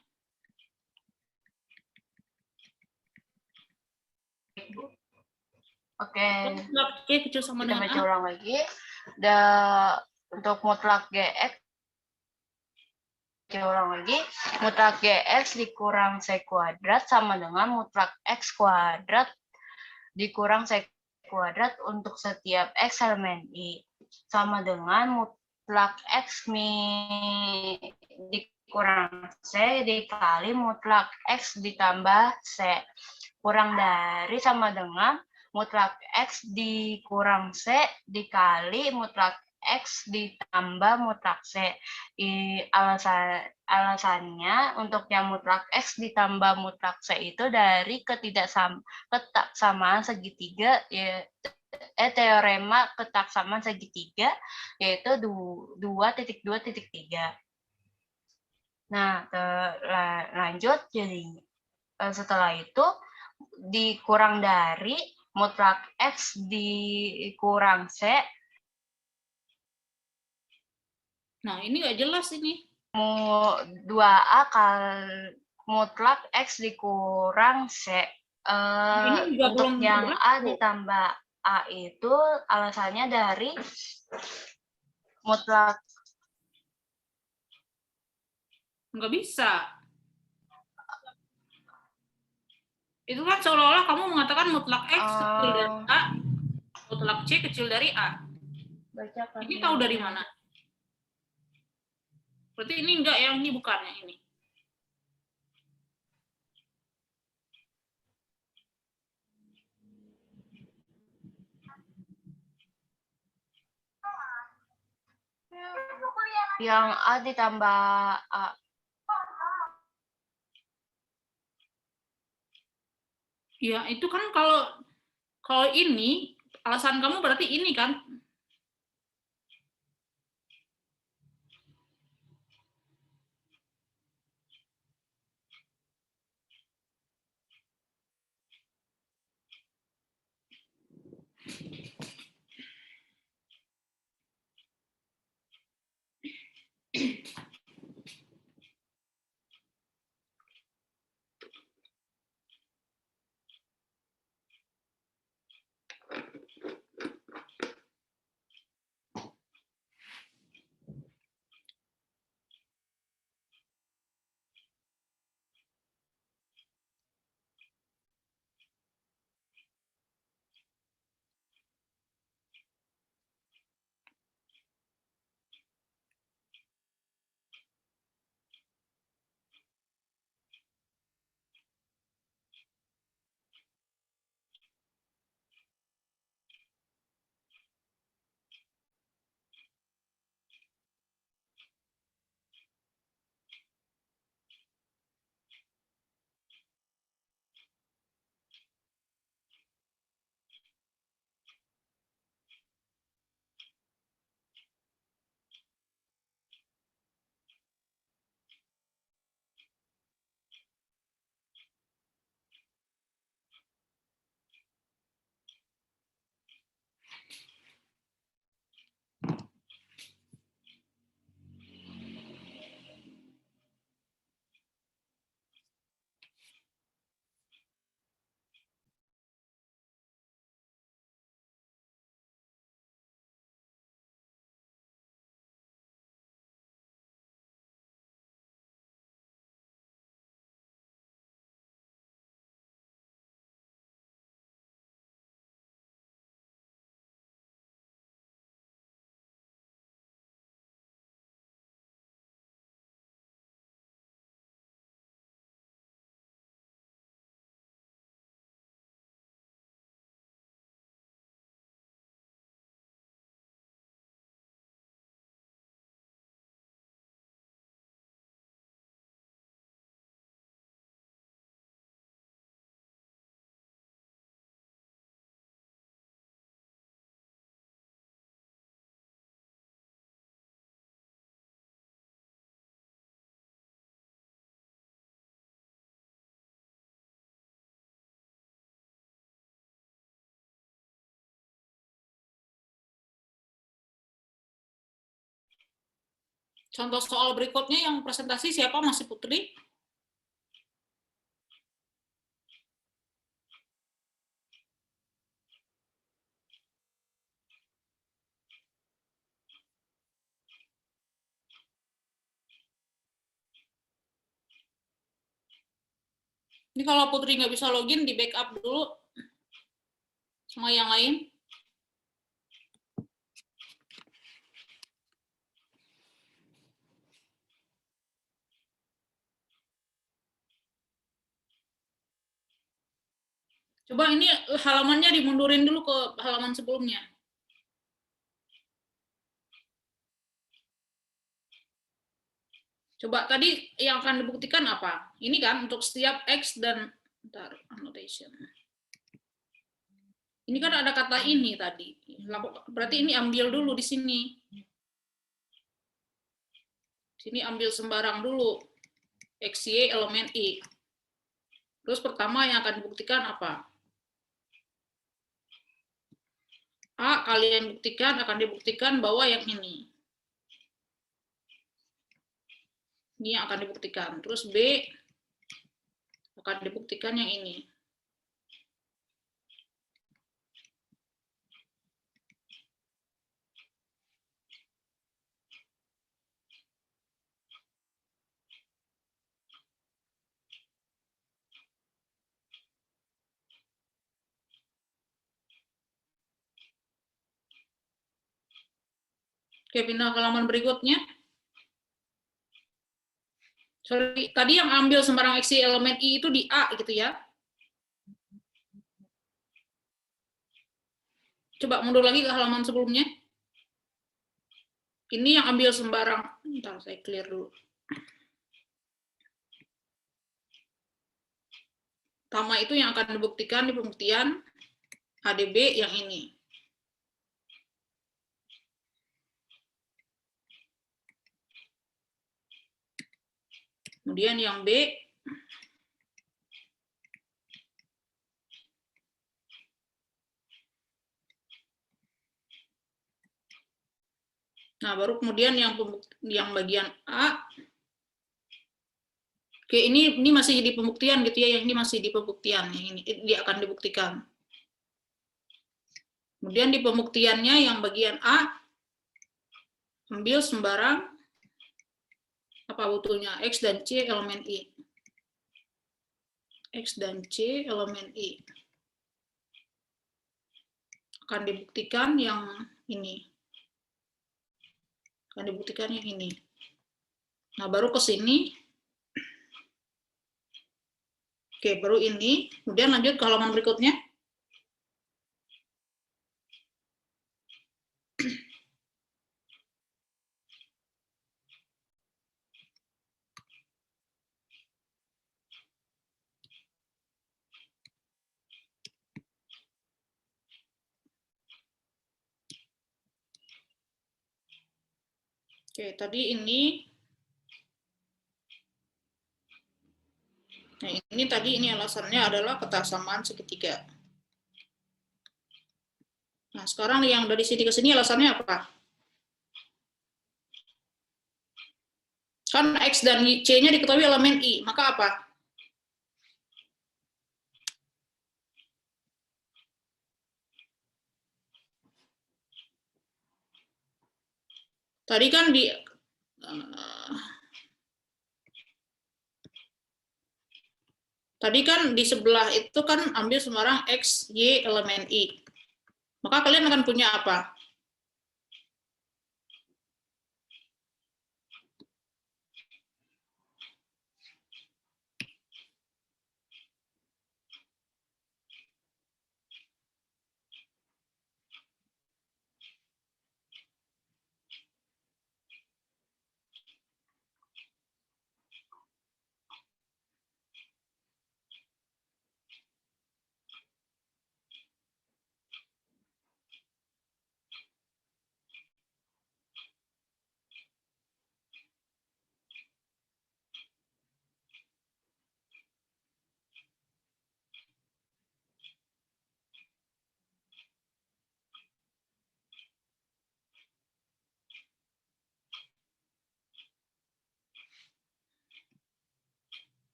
Oke. Mutlak G kecil sama Kita dengan baca A. ulang lagi. Untuk mutlak GX mutlak GX dikurang C kuadrat sama dengan mutlak X kuadrat dikurang C kuadrat untuk setiap X elemen I sama dengan mutlak X dikurang C dikali mutlak X ditambah C kurang dari sama dengan mutlak X dikurang C dikali mutlak X ditambah mutlak C. Alasannya untuk yang mutlak X ditambah mutlak C itu dari ketaksamaan segitiga, teorema ketaksamaan segitiga, yaitu 2.2.3. Nah, lanjut, jadi setelah itu dikurang dari mutlak X dikurang C. Nah, ini nggak jelas ini. 2A kali mutlak X dikurang C. Ini juga Untuk belum yang berlaku. A ditambah A itu alasannya dari mutlak. Nggak bisa. Itu kan seolah-olah kamu mengatakan mutlak X kecil dari A, mutlak C kecil dari A. Ini tahu dari mana? Berarti ini enggak ya, ini bukannya ini. Yang A ditambah A. Ya, itu kan kalau ini alasan kamu berarti ini kan? Contoh soal berikutnya yang presentasi siapa? Masih Putri? Ini kalau Putri nggak bisa login, di backup dulu sama yang lain. Coba ini halamannya dimundurin dulu ke halaman sebelumnya. Coba tadi yang akan dibuktikan apa? Ini kan untuk setiap X dan bentar, annotation. Ini kan ada kata ini tadi. Berarti ini ambil dulu di sini. Sini ambil sembarang dulu. X, Y, elemen I. Terus pertama yang akan dibuktikan apa? A, kalian buktikan, akan dibuktikan bahwa yang ini. Ini yang akan dibuktikan. Terus B, akan dibuktikan yang ini. Oke, pindah ke halaman berikutnya. Sorry, tadi yang ambil sembarang X, Y, elemen I itu di A gitu ya. Coba mundur lagi ke halaman sebelumnya. Ini yang ambil sembarang. Bentar, saya clear dulu. Pertama itu yang akan dibuktikan di pembuktian HDB yang ini. Kemudian yang B, nah baru kemudian yang bagian A. Oke, ini masih di pembuktian gitu ya, yang ini masih di pembuktian, yang ini dia akan dibuktikan. Kemudian di pembuktiannya yang bagian A, ambil sembarang apa butuhnya, X dan C elemen I. X dan C elemen I. Akan dibuktikan yang ini. Akan dibuktikan yang ini. Nah, baru ke sini. Oke, baru ini. Kemudian lanjut ke halaman berikutnya. Oke, tadi ini. Nah, ini alasannya adalah ketersamaan segitiga. Nah, sekarang yang dari sini ke sini alasannya apa? Kan X dan C-nya diketahui elemen I, maka apa? Tadi kan di sebelah itu kan ambil sembarang X, Y, elemen I. Maka kalian akan punya apa?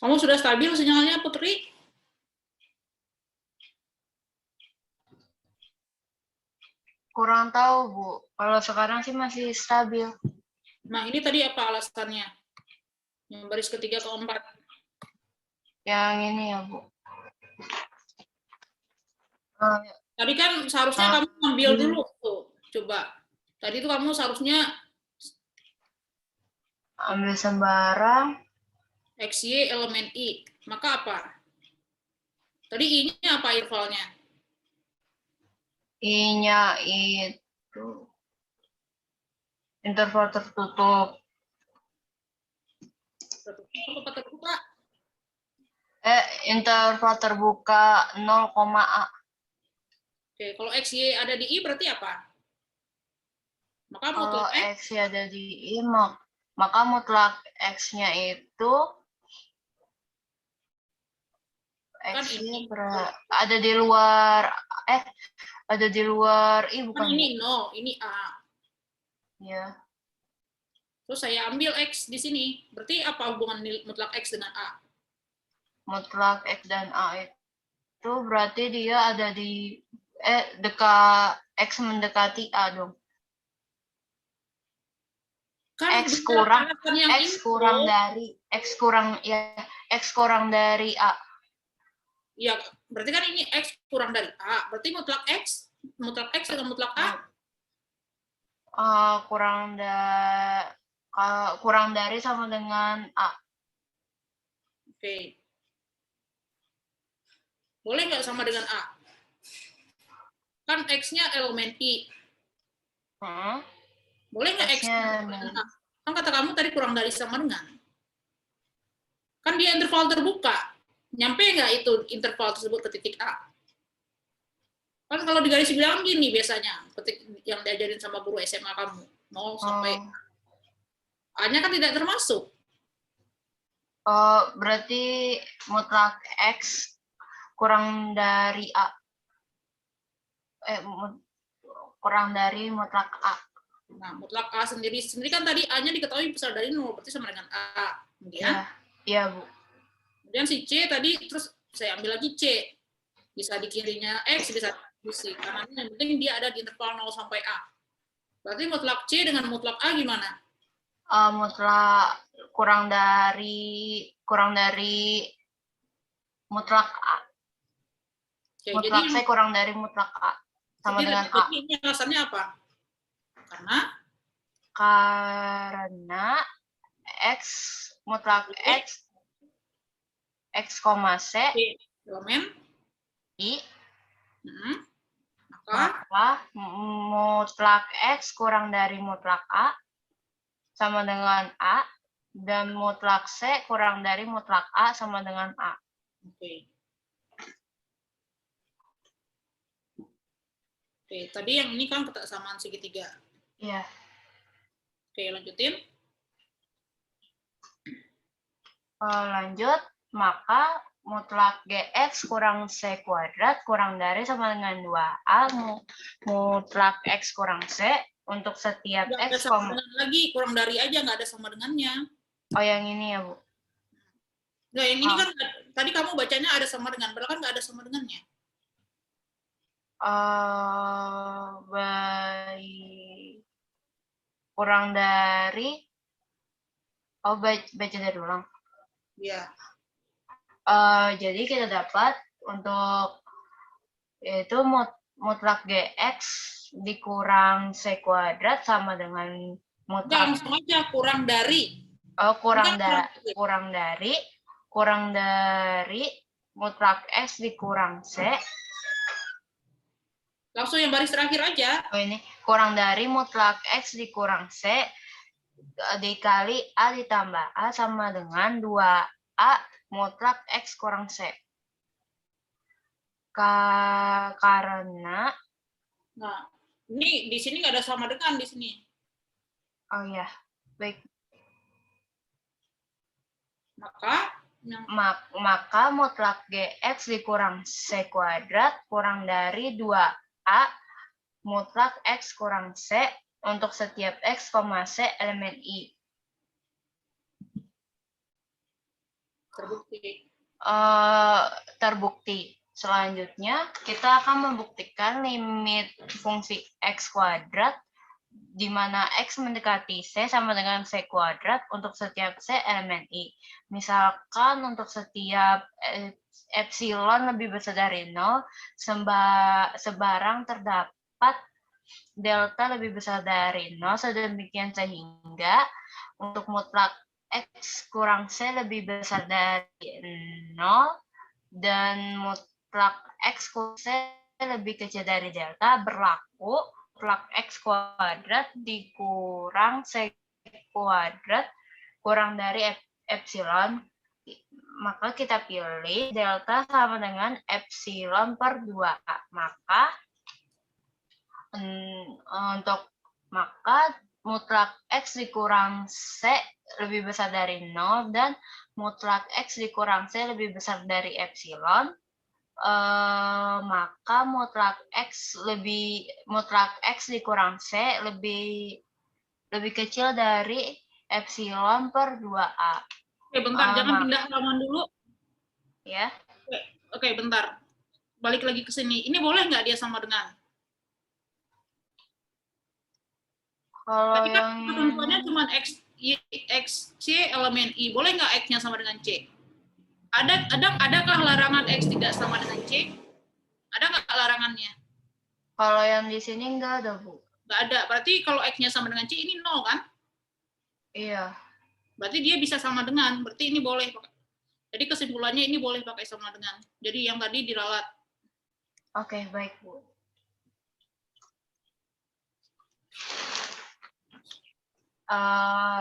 Kamu sudah stabil sinyalnya, Putri? Kurang tahu, Bu. Kalau sekarang sih masih stabil. Nah, ini tadi apa alasannya? Yang baris ketiga keempat. Yang ini ya, Bu. Tadi kan seharusnya kamu ambil dulu tuh. Coba. Tadi tuh kamu seharusnya ambil sembarang. XY elemen I. Maka apa? Tadi I-nya apa intervalnya? I-nya itu interval tertutup. Tertutup apa terbuka? Interval terbuka 0,A. Oke, kalau XY ada di I berarti apa? Maka Kalau mutlak X, X ada di I, maka mutlak X-nya itu kan X-nya ini. ada di luar, ada di luar I Kan bukan? ini 0, ini A. Ya, Terus saya ambil X di sini. Berarti apa hubungan mutlak X dengan A? mutlak X dan A itu berarti dia ada di dekat X mendekati A dong. Kan X bicara kurang alasan yang X info, kurang dari X kurang ya X kurang dari A. ya berarti kan ini X kurang dari A. Berarti mutlak X dengan mutlak A. Kurang dari sama dengan A. Oke. Boleh nggak sama dengan A? Kan X-nya elemen I. Boleh nggak X-nya sama dengan A? Kan kata kamu tadi kurang dari sama dengan. Kan dia interval terbuka. Nyampe nggak itu interval tersebut ke titik A? Kan kalau di garis bilangan gini biasanya, yang diajarin sama guru SMA kamu. 0 sampai A-nya kan tidak termasuk. Berarti mutlak X kurang dari A. Kurang dari mutlak A. Nah, mutlak A sendiri kan tadi A-nya diketahui besar dari 0, berarti sama dengan A. Kemudian, Iya, Bu. kemudian si C tadi, terus saya ambil lagi C. Bisa di kirinya X, bisa di sisi kanannya. Yang penting dia ada di interval 0 sampai A. Berarti mutlak C dengan mutlak A gimana? Mutlak kurang dari mutlak A. Oke, Mutlak jadi C kurang dari mutlak A. Sama dengan A. Jadi ini alasannya apa? Karena X mutlak X C elemen I, maka mutlak X kurang dari mutlak A sama dengan A, dan mutlak C kurang dari mutlak A sama dengan A. Oke. Oke, tadi yang ini kan kesamaan segitiga. Iya. Oke, lanjutin. Lanjut, maka mutlak GX kurang C kuadrat kurang dari sama dengan 2A mutlak X kurang C untuk setiap Nggak ada X, sama dengan lagi, kurang dari aja, nggak ada sama dengannya. oh yang ini ya, Bu. Nggak, yang ini kan tadi kamu bacanya ada sama dengan, padahal kan nggak ada sama dengannya. Baik. Kurang dari, baca dari ulang. Iya. Jadi kita dapat untuk yaitu mutlak GX dikurang C kuadrat sama dengan mutlak. Langsung aja kurang dari. Kurang dari mutlak X dikurang C. Langsung yang baris terakhir aja. Ini kurang dari mutlak X dikurang C dikali A ditambah A sama dengan 2A mutlak X kurang C. Karena nah, ini di sini nggak ada sama dengan di sini. Oh ya, baik. Maka mutlak GX dikurang C kuadrat kurang dari 2A mutlak X kurang C untuk setiap X, C elemen I. Terbukti. Selanjutnya, kita akan membuktikan limit fungsi X kuadrat di mana X mendekati C sama dengan C kuadrat untuk setiap C elemen I. Misalkan untuk setiap epsilon lebih besar dari 0, sebarang terdapat delta lebih besar dari 0, sedemikian sehingga untuk mutlak X kurang C lebih besar dari 0, dan mutlak X kurang C lebih kecil dari delta, berlaku mutlak X kuadrat dikurang C kuadrat kurang dari epsilon. Maka kita pilih delta sama dengan epsilon per 2A. Maka mutlak X dikurang C lebih besar dari 0 dan mutlak X dikurang C lebih besar dari epsilon. Maka mutlak X dikurang C lebih kecil dari epsilon per 2A. Oke, bentar, jangan pindah halaman dulu. Ya. Oke, bentar. Balik lagi ke sini. Ini boleh nggak dia sama dengan? Kalau Tadi kan yang ketentuannya cuma X, C, elemen I. Boleh nggak X-nya sama dengan C? Adakah larangan X tidak sama dengan C? Ada nggak larangannya? kalau yang di sini nggak ada, Bu. Nggak ada. Berarti kalau X-nya sama dengan C, ini 0 kan? Iya. Berarti dia bisa sama dengan. Berarti ini boleh. Jadi kesimpulannya ini boleh pakai sama dengan. Jadi yang tadi diralat. Oke, baik, Bu.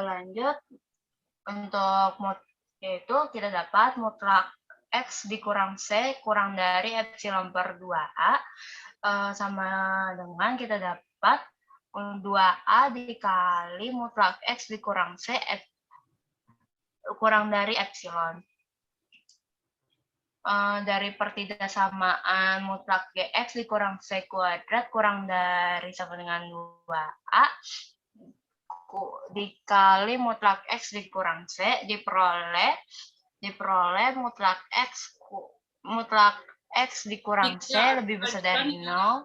Lanjut. Untuk yaitu kita dapat mutlak X dikurang C kurang dari epsilon per 2A sama dengan kita dapat 2A dikali mutlak X dikurang C kurang dari epsilon. Dari pertidaksamaan mutlak GX dikurang C kuadrat kurang dari sama dengan 2A dikali mutlak X dikurang C diperoleh mutlak X dikurang C lebih besar dari 0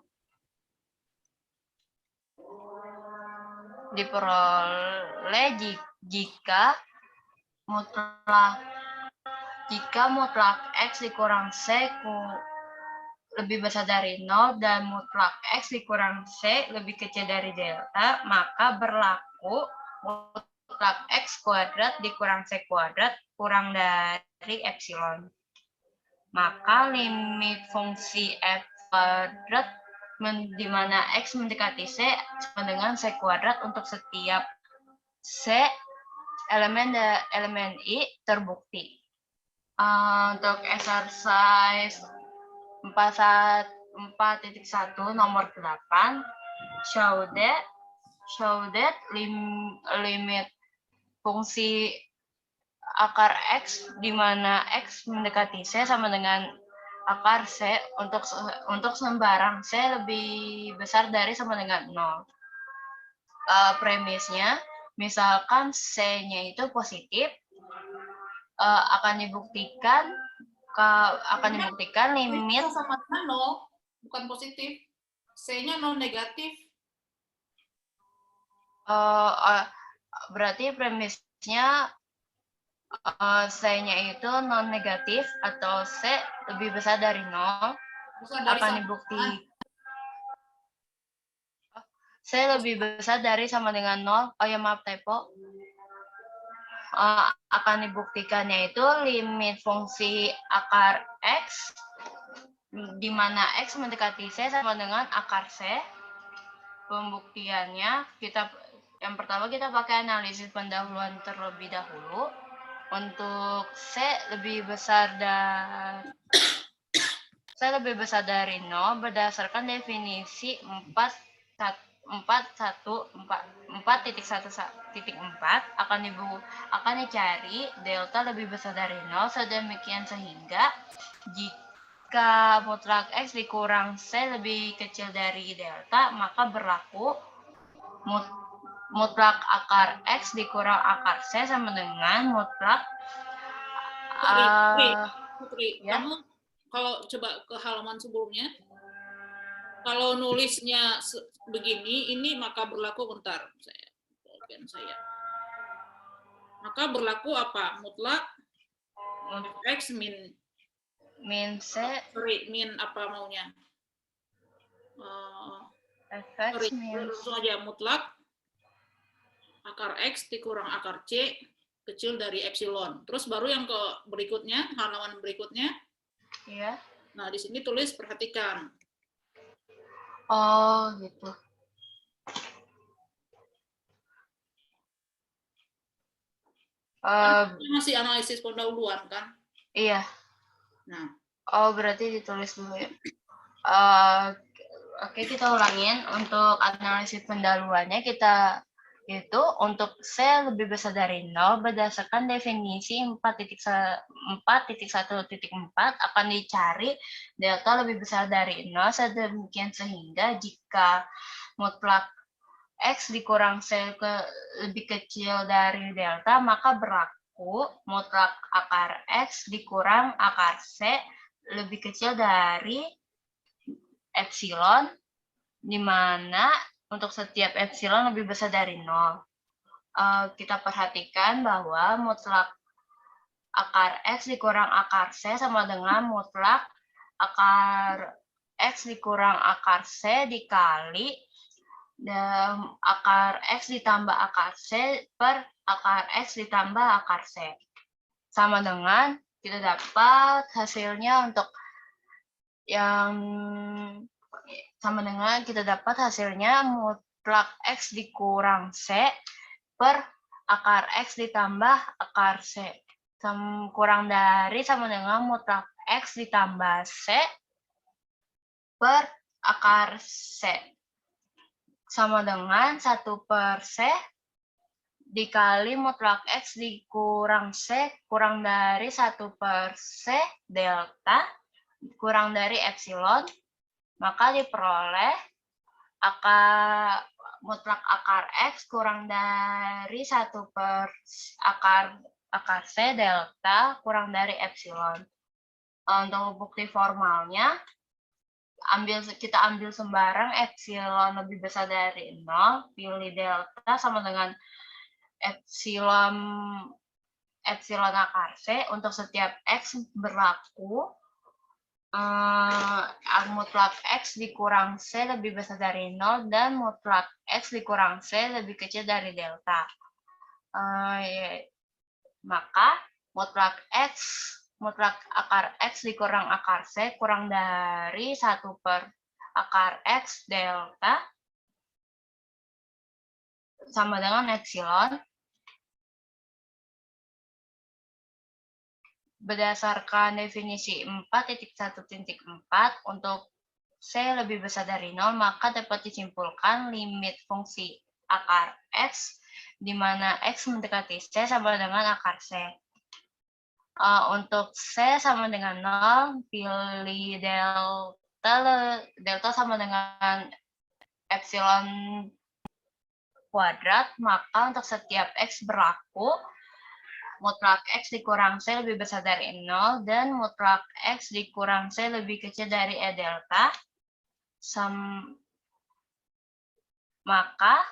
diperoleh jika mutlak X dikurang C lebih besar dari 0 dan mutlak X dikurang C lebih kecil dari delta, maka berlaku mutlak X kuadrat dikurang C kuadrat kurang dari epsilon. Maka limit fungsi F kuadrat di mana X mendekati C sama dengan C kuadrat untuk setiap C elemen I terbukti. Untuk exercise 4.1 nomor 8, show that limit fungsi akar X di mana X mendekati C sama dengan akar C untuk sembarang C lebih besar dari sama dengan 0. Premisnya, misalkan C-nya itu positif, akan dibuktikan limit sama dengan 0, bukan positif. C-nya non negatif. Berarti premisnya C-nya itu non negatif atau C lebih besar dari 0 akan dibuktikan C lebih besar dari sama dengan 0. Oh ya, maaf typo. Akan dibuktikannya itu limit fungsi akar X di mana X mendekati C sama dengan akar C. Pembuktiannya yang pertama kita pakai analisis pendahuluan terlebih dahulu. Untuk C lebih besar dari 0 berdasarkan definisi 4.1.4 akan dicari delta lebih besar dari 0 sedemikian sehingga jika mutlak X dikurang C lebih kecil dari delta, maka berlaku mutlak akar X dikurang akar C sama dengan mutlak Putri, ya? kamu kalau coba ke halaman sebelumnya, kalau nulisnya begini, ini maka berlaku bentar saya. Maka berlaku apa? Mutlak X min C. Min apa maunya? fx means langsung aja mutlak akar X dikurang akar C kecil dari epsilon. Terus baru yang ke berikutnya, halaman berikutnya. ya. Nah, di sini tulis perhatikan. Oh, gitu. Ini masih analisis pendahuluan kan? Iya. Nah, Oh, berarti ditulis dulu ya. Oke, kita ulangin. Untuk analisis pendahuluannya kita itu untuk C lebih besar dari 0 berdasarkan definisi 4.1.4 akan dicari delta lebih besar dari 0 sedemikian sehingga jika mutlak X dikurang C lebih kecil dari delta maka berlaku mutlak akar X dikurang akar C lebih kecil dari epsilon, di mana untuk setiap epsilon lebih besar dari 0. Kita perhatikan bahwa mutlak akar X dikurang akar C sama dengan mutlak akar X dikurang akar C dikali dan akar X ditambah akar C per akar X ditambah akar C. Sama dengan kita dapat hasilnya untuk yang sama dengan kita dapat hasilnya mutlak X dikurang C per akar X ditambah akar C. Kurang dari sama dengan mutlak X ditambah C per akar C. Sama dengan 1 per C dikali mutlak X dikurang C kurang dari 1 per C delta kurang dari epsilon, maka diperoleh mutlak akar X kurang dari 1 per akar C delta kurang dari epsilon. Untuk bukti formalnya, kita ambil sembarang epsilon lebih besar dari 0, pilih delta sama dengan epsilon akar C untuk setiap X berlaku mutlak X dikurang C lebih besar dari 0 dan mutlak X dikurang C lebih kecil dari delta. Maka mutlak akar X dikurang akar C kurang dari 1 per akar X delta sama dengan epsilon. Berdasarkan definisi 4.1.4 untuk C lebih besar dari 0, maka dapat disimpulkan limit fungsi akar X di mana X mendekati C sama dengan akar C. Untuk C sama dengan 0, pilih delta sama dengan epsilon kuadrat, maka untuk setiap X berlaku mutlak X dikurang C lebih besar dari 0 dan mutlak X dikurang C lebih kecil dari E delta. Maka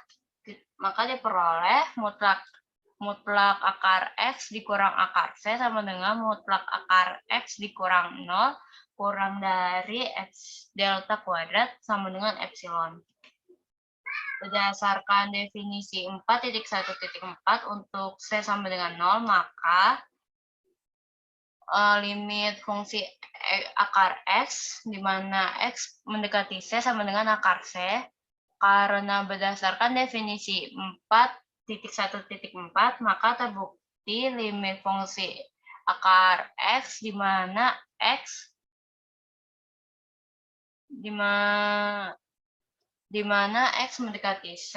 diperoleh mutlak akar X dikurang akar C sama dengan mutlak akar X dikurang 0 kurang dari delta kuadrat sama dengan epsilon. Berdasarkan definisi 4.1.4 untuk C sama dengan 0, maka limit fungsi akar X, di mana X mendekati C sama dengan akar C, karena berdasarkan definisi 4.1.4, maka terbukti limit fungsi akar X, di mana X mendekati C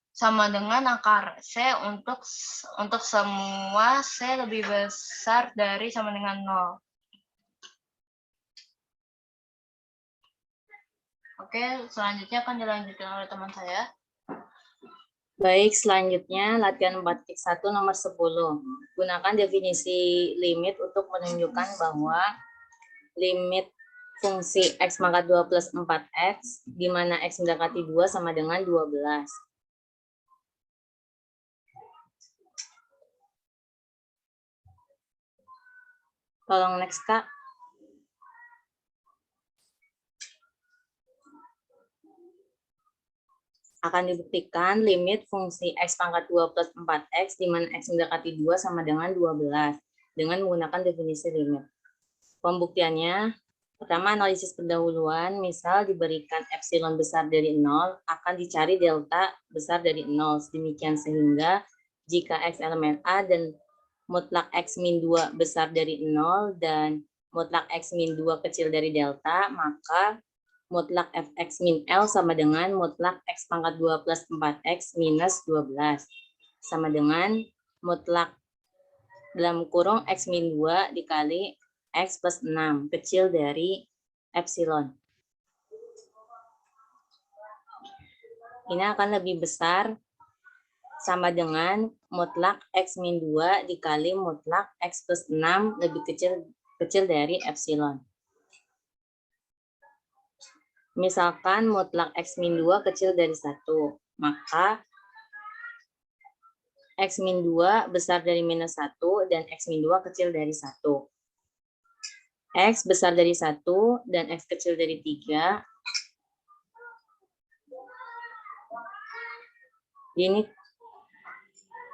sama dengan akar C untuk semua C lebih besar dari sama dengan 0. Oke, selanjutnya akan dilanjutkan oleh teman saya. Baik, selanjutnya latihan 4.1 nomor 10. Gunakan definisi limit untuk menunjukkan bahwa limit fungsi X pangkat 2 plus 4X, di mana X mendekati 2 sama dengan 12. Tolong next, Kak. Akan dibuktikan limit fungsi X pangkat 2 plus 4X di mana X mendekati 2 sama dengan 12 dengan menggunakan definisi limit. Pembuktiannya, pertama analisis pendahuluan, misal diberikan epsilon besar dari 0, akan dicari delta besar dari 0. Demikian sehingga jika X elemen A dan mutlak X min 2 besar dari 0 dan mutlak X min 2 kecil dari delta, maka mutlak fx min L sama dengan mutlak X pangkat 2 plus 4X minus 12. Sama dengan mutlak dalam kurung X min 2 dikali X plus 6 kecil dari epsilon. Ini akan lebih besar sama dengan mutlak X min 2 dikali mutlak X plus 6 lebih kecil dari epsilon. Misalkan mutlak X min 2 kecil dari 1, maka X min 2 besar dari minus 1 dan X min 2 kecil dari 1. X besar dari 1 dan X kecil dari 3. Ini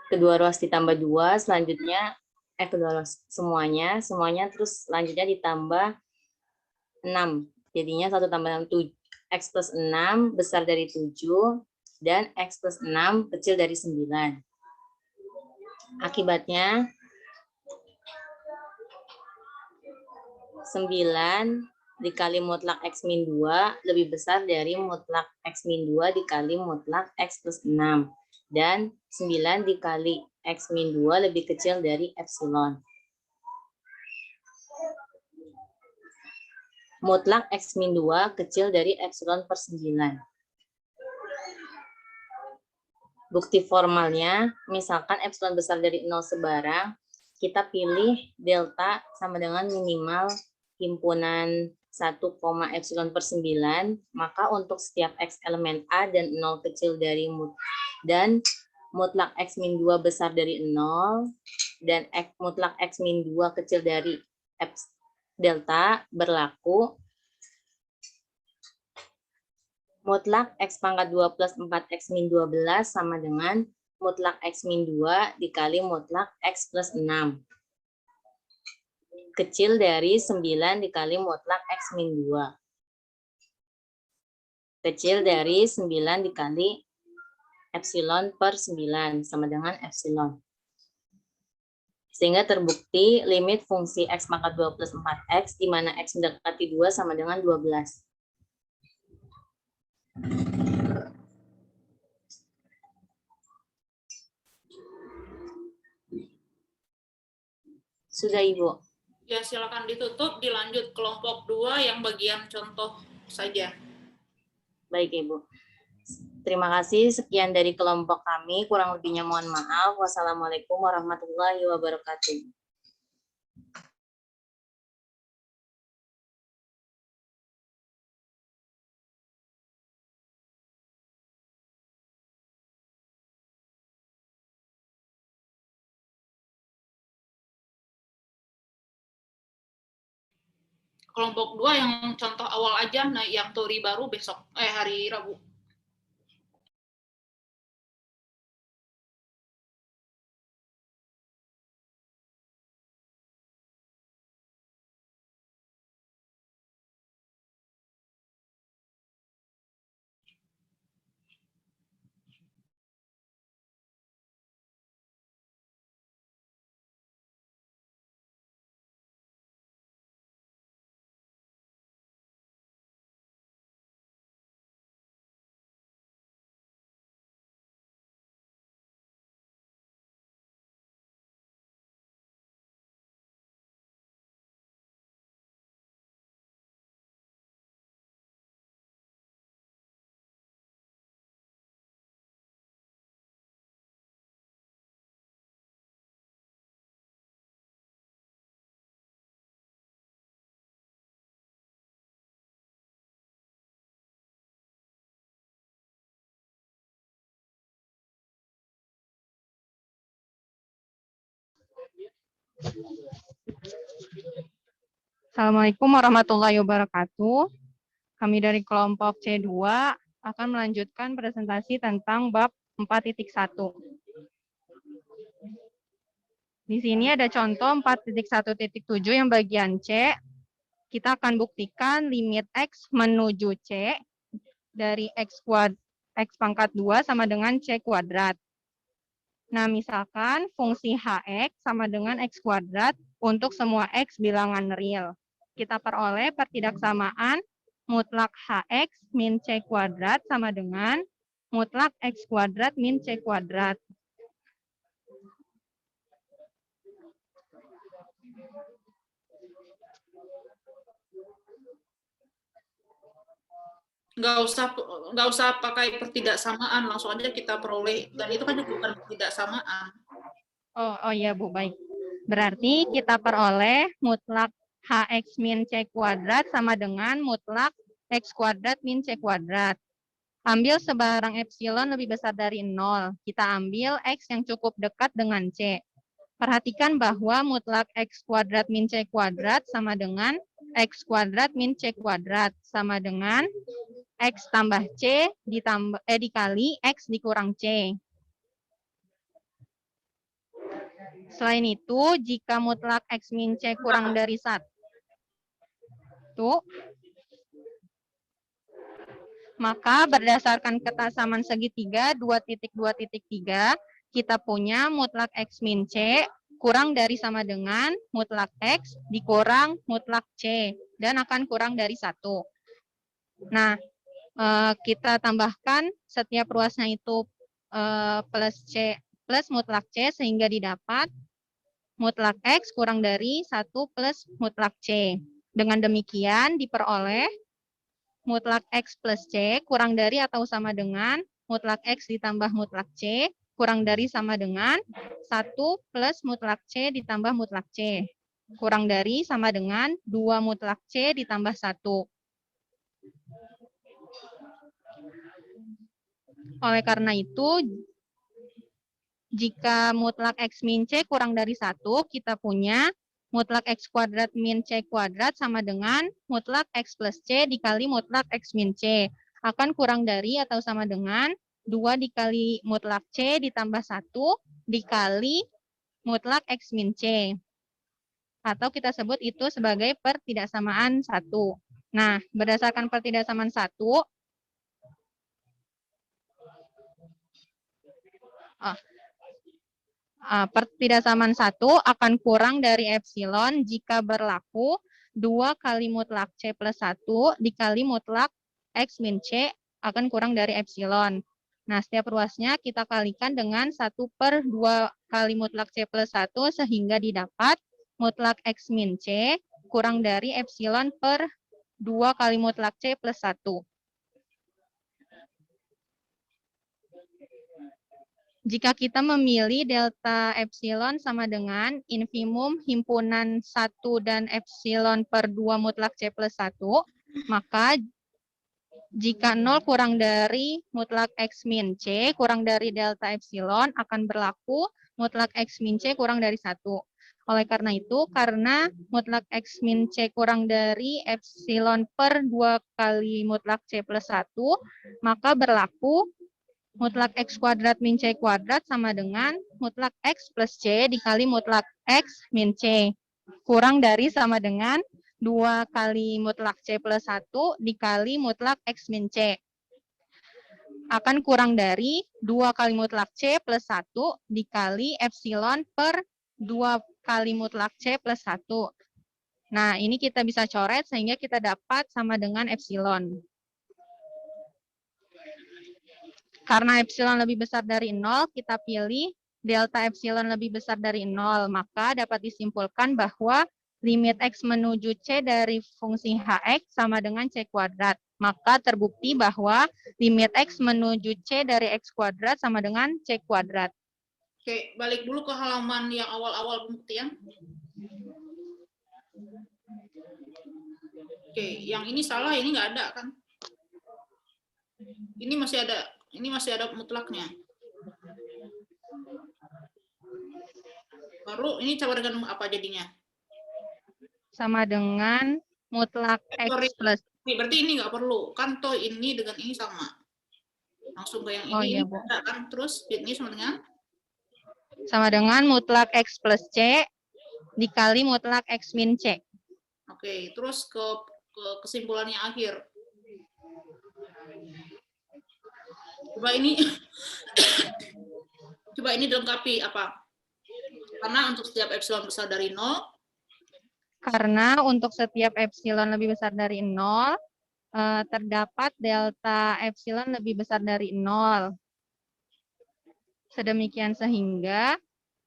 kedua ruas ditambah 2, selanjutnya kedua ruas semuanya terus selanjutnya ditambah 6. Jadinya 1 tambah 6, 7. X plus 6 besar dari 7 dan X plus 6 kecil dari 9. Akibatnya 9 dikali mutlak X min 2 lebih besar dari mutlak X min 2 dikali mutlak X plus 6. Dan 9 dikali X min 2 lebih kecil dari epsilon. Mutlak X min 2 kecil dari epsilon per 9. Bukti formalnya, misalkan epsilon besar dari 0 sebarang, kita pilih delta sama dengan minimal himpunan 1, epsilon per 9, maka untuk setiap X elemen A dan 0 kecil dari dan mutlak X min 2 besar dari 0 dan mutlak X min 2 kecil dari delta berlaku mutlak X pangkat 2 plus 4X min 12 sama dengan mutlak X min 2 dikali mutlak X plus 6. Kecil dari 9 dikali mutlak X min 2. Kecil dari 9 dikali epsilon per 9 sama dengan epsilon. Sehingga terbukti limit fungsi X pangkat 2 plus 4X di mana X mendekati 2 sama dengan 12. Sudah, Ibu. Ya, silakan ditutup, dilanjut kelompok 2 yang bagian contoh saja. Baik, Ibu. Terima kasih. Sekian dari kelompok kami. Kurang lebihnya mohon maaf. Wassalamualaikum warahmatullahi wabarakatuh. Kelompok 2 yang contoh awal aja, nah yang teori baru besok, hari Rabu. Assalamualaikum warahmatullahi wabarakatuh. Kami dari kelompok C2 akan melanjutkan presentasi tentang bab 4.1. Di sini ada contoh 4.1.7 yang bagian C. Kita akan buktikan limit X menuju C dari X pangkat 2 sama dengan C kuadrat. Nah, misalkan fungsi Hx sama dengan X kuadrat untuk semua X bilangan real. Kita peroleh pertidaksamaan mutlak Hx min C kuadrat sama dengan mutlak X kuadrat min C kuadrat. Nggak usah pakai pertidaksamaan, langsung aja kita peroleh, dan itu kan bukan pertidaksamaan. Oh iya Bu, baik. Berarti kita peroleh mutlak Hx min C kuadrat sama dengan mutlak X kuadrat min C kuadrat. Ambil sebarang epsilon lebih besar dari 0. Kita ambil X yang cukup dekat dengan C. Perhatikan bahwa mutlak X kuadrat min C kuadrat sama dengan X kuadrat min C kuadrat sama dengan X tambah C dikali X dikurang C. Selain itu, jika mutlak X min C kurang dari 1, maka berdasarkan ketasaman segitiga 2.2.3, kita punya mutlak X min C kurang dari sama dengan mutlak X dikurang mutlak C, dan akan kurang dari 1. Nah, kita tambahkan setiap ruasnya itu plus C plus mutlak C sehingga didapat mutlak X kurang dari 1 plus mutlak C. Dengan demikian diperoleh mutlak X plus C kurang dari atau sama dengan mutlak X ditambah mutlak C kurang dari sama dengan 1 plus mutlak C ditambah mutlak C. Kurang dari sama dengan 2 mutlak C ditambah 1. Oleh karena itu, jika mutlak X min C kurang dari 1, kita punya mutlak X kuadrat min C kuadrat sama dengan mutlak X plus C dikali mutlak X min C. Akan kurang dari atau sama dengan 2 dikali mutlak C ditambah 1 dikali mutlak X min C. Atau kita sebut itu sebagai pertidaksamaan 1. Nah, berdasarkan pertidaksamaan 1, pertidaksamaan 1 akan kurang dari epsilon jika berlaku 2 kali mutlak C plus 1 dikali mutlak X min C akan kurang dari epsilon. Nah, setiap ruasnya kita kalikan dengan 1 per 2 kali mutlak C plus 1 sehingga didapat mutlak X min C kurang dari epsilon per 2 kali mutlak C plus 1. Jika kita memilih delta epsilon sama dengan infimum himpunan 1 dan epsilon per 2 mutlak C plus 1, maka jika 0 kurang dari mutlak X min C kurang dari delta epsilon akan berlaku mutlak X min C kurang dari 1. Oleh karena itu, karena mutlak X min C kurang dari epsilon per 2 kali mutlak C plus 1, maka berlaku mutlak X kuadrat min C kuadrat sama dengan mutlak X plus C dikali mutlak X min C. Kurang dari sama dengan 2 kali mutlak C plus 1 dikali mutlak X min C. Akan kurang dari 2 kali mutlak C plus 1 dikali epsilon per 2 kali mutlak C plus 1. Nah, ini kita bisa coret sehingga kita dapat sama dengan epsilon. Karena epsilon lebih besar dari 0, kita pilih delta epsilon lebih besar dari 0. Maka dapat disimpulkan bahwa limit X menuju C dari fungsi Hx sama dengan C kuadrat. Maka terbukti bahwa limit X menuju C dari X kuadrat sama dengan C kuadrat. Oke, balik dulu ke halaman yang awal-awal pembuktian. Oke, yang ini salah, ini nggak ada kan? Ini masih ada mutlaknya. Baru ini coba dengan apa jadinya? Sama dengan mutlak X plus. Berarti ini nggak perlu. Kan toh ini dengan ini sama. Langsung ke yang Oh ini iya, Bu. enggak kan? Terus ini Sama dengan mutlak X plus C dikali mutlak X min C. oke, terus ke kesimpulannya akhir. Coba ini coba ini dilengkapi apa? Karena untuk setiap epsilon besar dari 0, Karena untuk setiap epsilon lebih besar dari 0, terdapat delta epsilon lebih besar dari 0. Sedemikian sehingga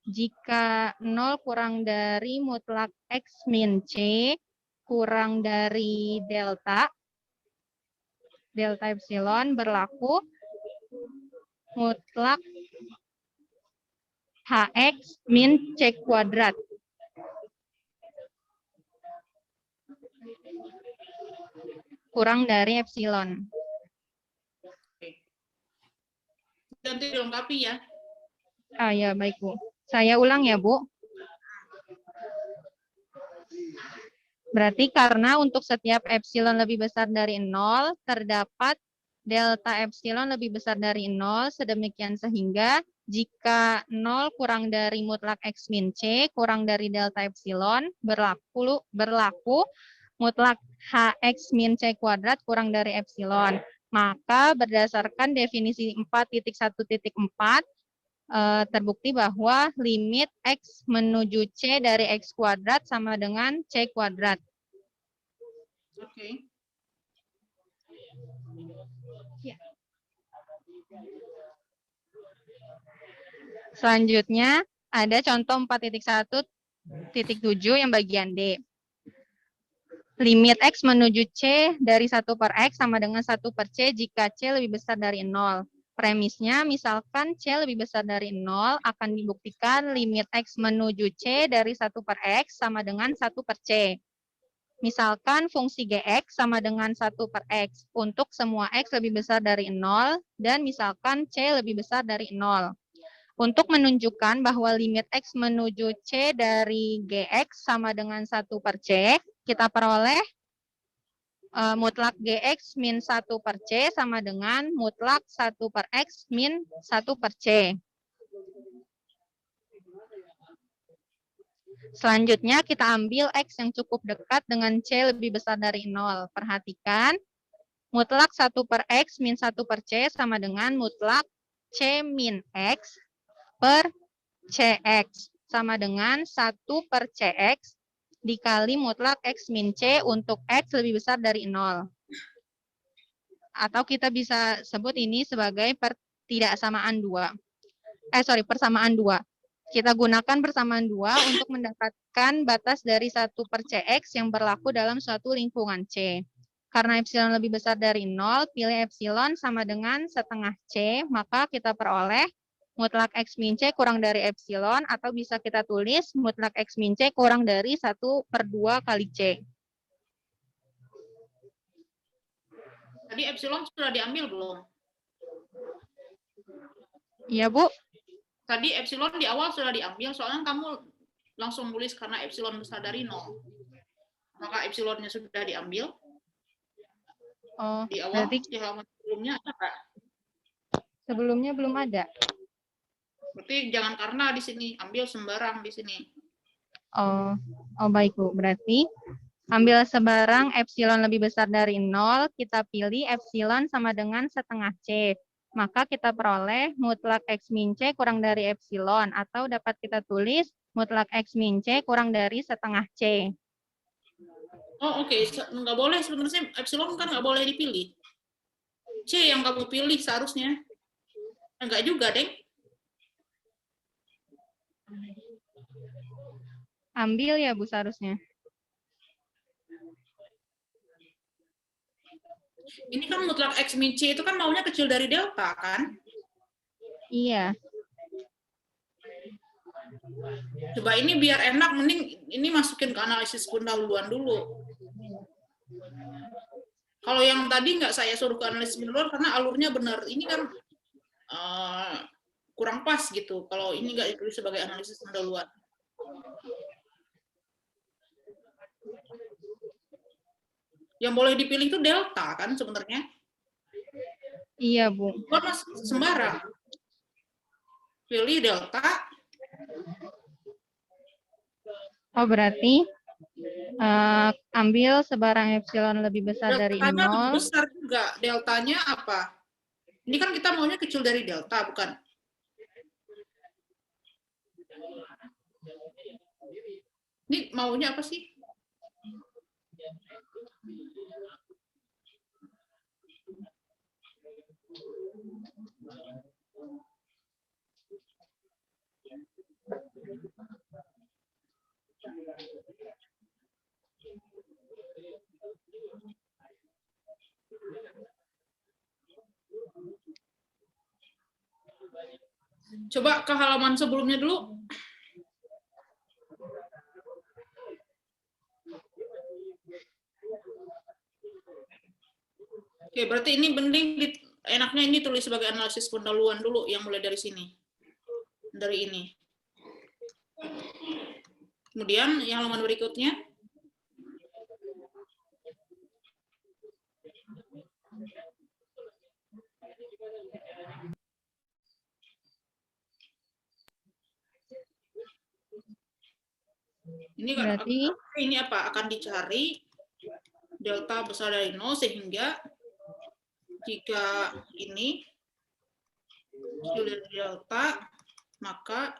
jika 0 kurang dari mutlak X min C kurang dari delta epsilon berlaku mutlak HX min C kuadrat. Kurang dari epsilon. nanti dilengkapi ya. Ah ya, baik Bu. Saya ulang ya, Bu. Berarti karena untuk setiap epsilon lebih besar dari 0, terdapat delta epsilon lebih besar dari 0, sedemikian sehingga jika 0 kurang dari mutlak X min C, kurang dari delta epsilon, berlaku mutlak HX min C kuadrat kurang dari epsilon. Maka berdasarkan definisi 4.1.4, terbukti bahwa limit X menuju C dari X kuadrat sama dengan C kuadrat. Oke. Selanjutnya, ada contoh 4.1.7 yang bagian D. Limit X menuju C dari 1 per X sama dengan 1 per C jika C lebih besar dari 0. Premisnya, misalkan C lebih besar dari 0, akan dibuktikan limit X menuju C dari 1 per X sama dengan 1 per C. Misalkan fungsi Gx sama dengan 1 per X untuk semua X lebih besar dari 0, dan misalkan C lebih besar dari 0. Untuk menunjukkan bahwa limit X menuju C dari Gx sama dengan 1 per C, kita peroleh mutlak Gx min 1 per C sama dengan mutlak 1 per X min 1 per C. Selanjutnya kita ambil X yang cukup dekat dengan C lebih besar dari 0. Perhatikan, mutlak 1 per X min 1 per C sama dengan mutlak C min X per CX sama dengan 1 per CX dikali mutlak X min C untuk X lebih besar dari 0. Atau kita bisa sebut ini sebagai persamaan 2. Kita gunakan persamaan 2 untuk mendapatkan batas dari 1 per CX yang berlaku dalam suatu lingkungan C. Karena epsilon lebih besar dari 0, pilih epsilon sama dengan setengah C, maka kita peroleh mutlak X min C kurang dari epsilon, atau bisa kita tulis mutlak X min C kurang dari 1 per 2 kali C. Tadi epsilon sudah diambil belum? Iya, Bu. Tadi epsilon di awal sudah diambil, soalnya kamu langsung tulis karena epsilon besar dari 0. Maka epsilonnya sudah diambil. Oh, Di awal, berarti di halaman sebelumnya ada Kak? sebelumnya belum ada. Berarti jangan karena di sini, ambil sembarang di sini. Oh, baik Bu. Berarti ambil sebarang epsilon lebih besar dari 0, kita pilih epsilon sama dengan setengah C. Maka kita peroleh mutlak X min C kurang dari epsilon, atau dapat kita tulis mutlak X min C kurang dari setengah C. Oh oke. Nggak boleh sebenarnya, epsilon kan nggak boleh dipilih. C yang kamu pilih seharusnya. Enggak juga, Deng. Ambil ya Bu seharusnya. Ini kan mutlak X min C itu kan maunya kecil dari delta kan? Iya. Coba ini biar enak, mending ini masukin ke analisis pendahuluan dulu. Kalau yang tadi nggak saya suruh ke analisis pendahuluan karena alurnya benar. Ini kan kurang pas gitu. Kalau ini nggak ditulis sebagai analisis pendahuluan. Yang boleh dipilih itu delta kan sebenarnya. Iya, Bu. Warna sembarang. Pilih delta. Oh, berarti ambil sebarang epsilon lebih besar dari Deltanya lebih 0. besar juga. Deltanya apa? Ini kan kita maunya kecil dari delta, bukan? Ini maunya apa sih? Coba ke halaman sebelumnya dulu. Oke, berarti ini mending enaknya ini tulis sebagai analisis pendahuluan dulu yang mulai dari sini. Dari ini. Kemudian yang halaman berikutnya. Ini Berarti ini apa? Akan dicari delta besar dari 0 sehingga jika ini kecil dari delta, maka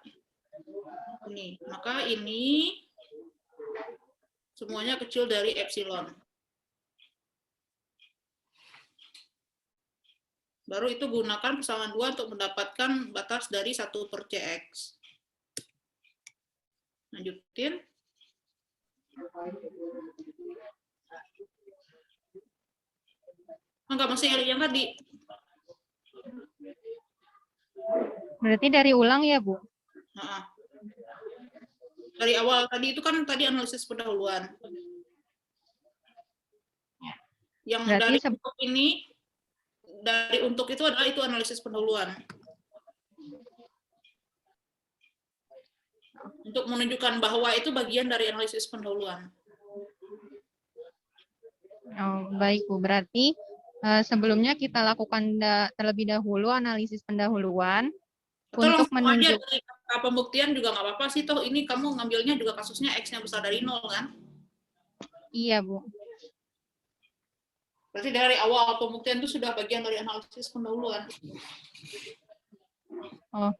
ini semuanya kecil dari epsilon. Baru itu gunakan persamaan 2 untuk mendapatkan batas dari 1/Cx. Lanjutin. Enggak, masih yang tadi. berarti dari ulang ya, Bu? Nah, dari awal tadi itu kan tadi analisis pendahuluan. Yang Berarti dari untuk ini, dari untuk itu adalah itu analisis pendahuluan. Untuk menunjukkan bahwa itu bagian dari analisis pendahuluan. Oh, baik, Bu. Berarti sebelumnya kita lakukan terlebih dahulu analisis pendahuluan Atau untuk langsung aja menunjuk. dari kata pembuktian juga nggak apa-apa sih, toh ini kamu ngambilnya juga kasusnya X-nya besar dari 0 kan? Iya, Bu. Berarti dari awal pembuktian itu sudah bagian dari analisis pendahuluan. Oh.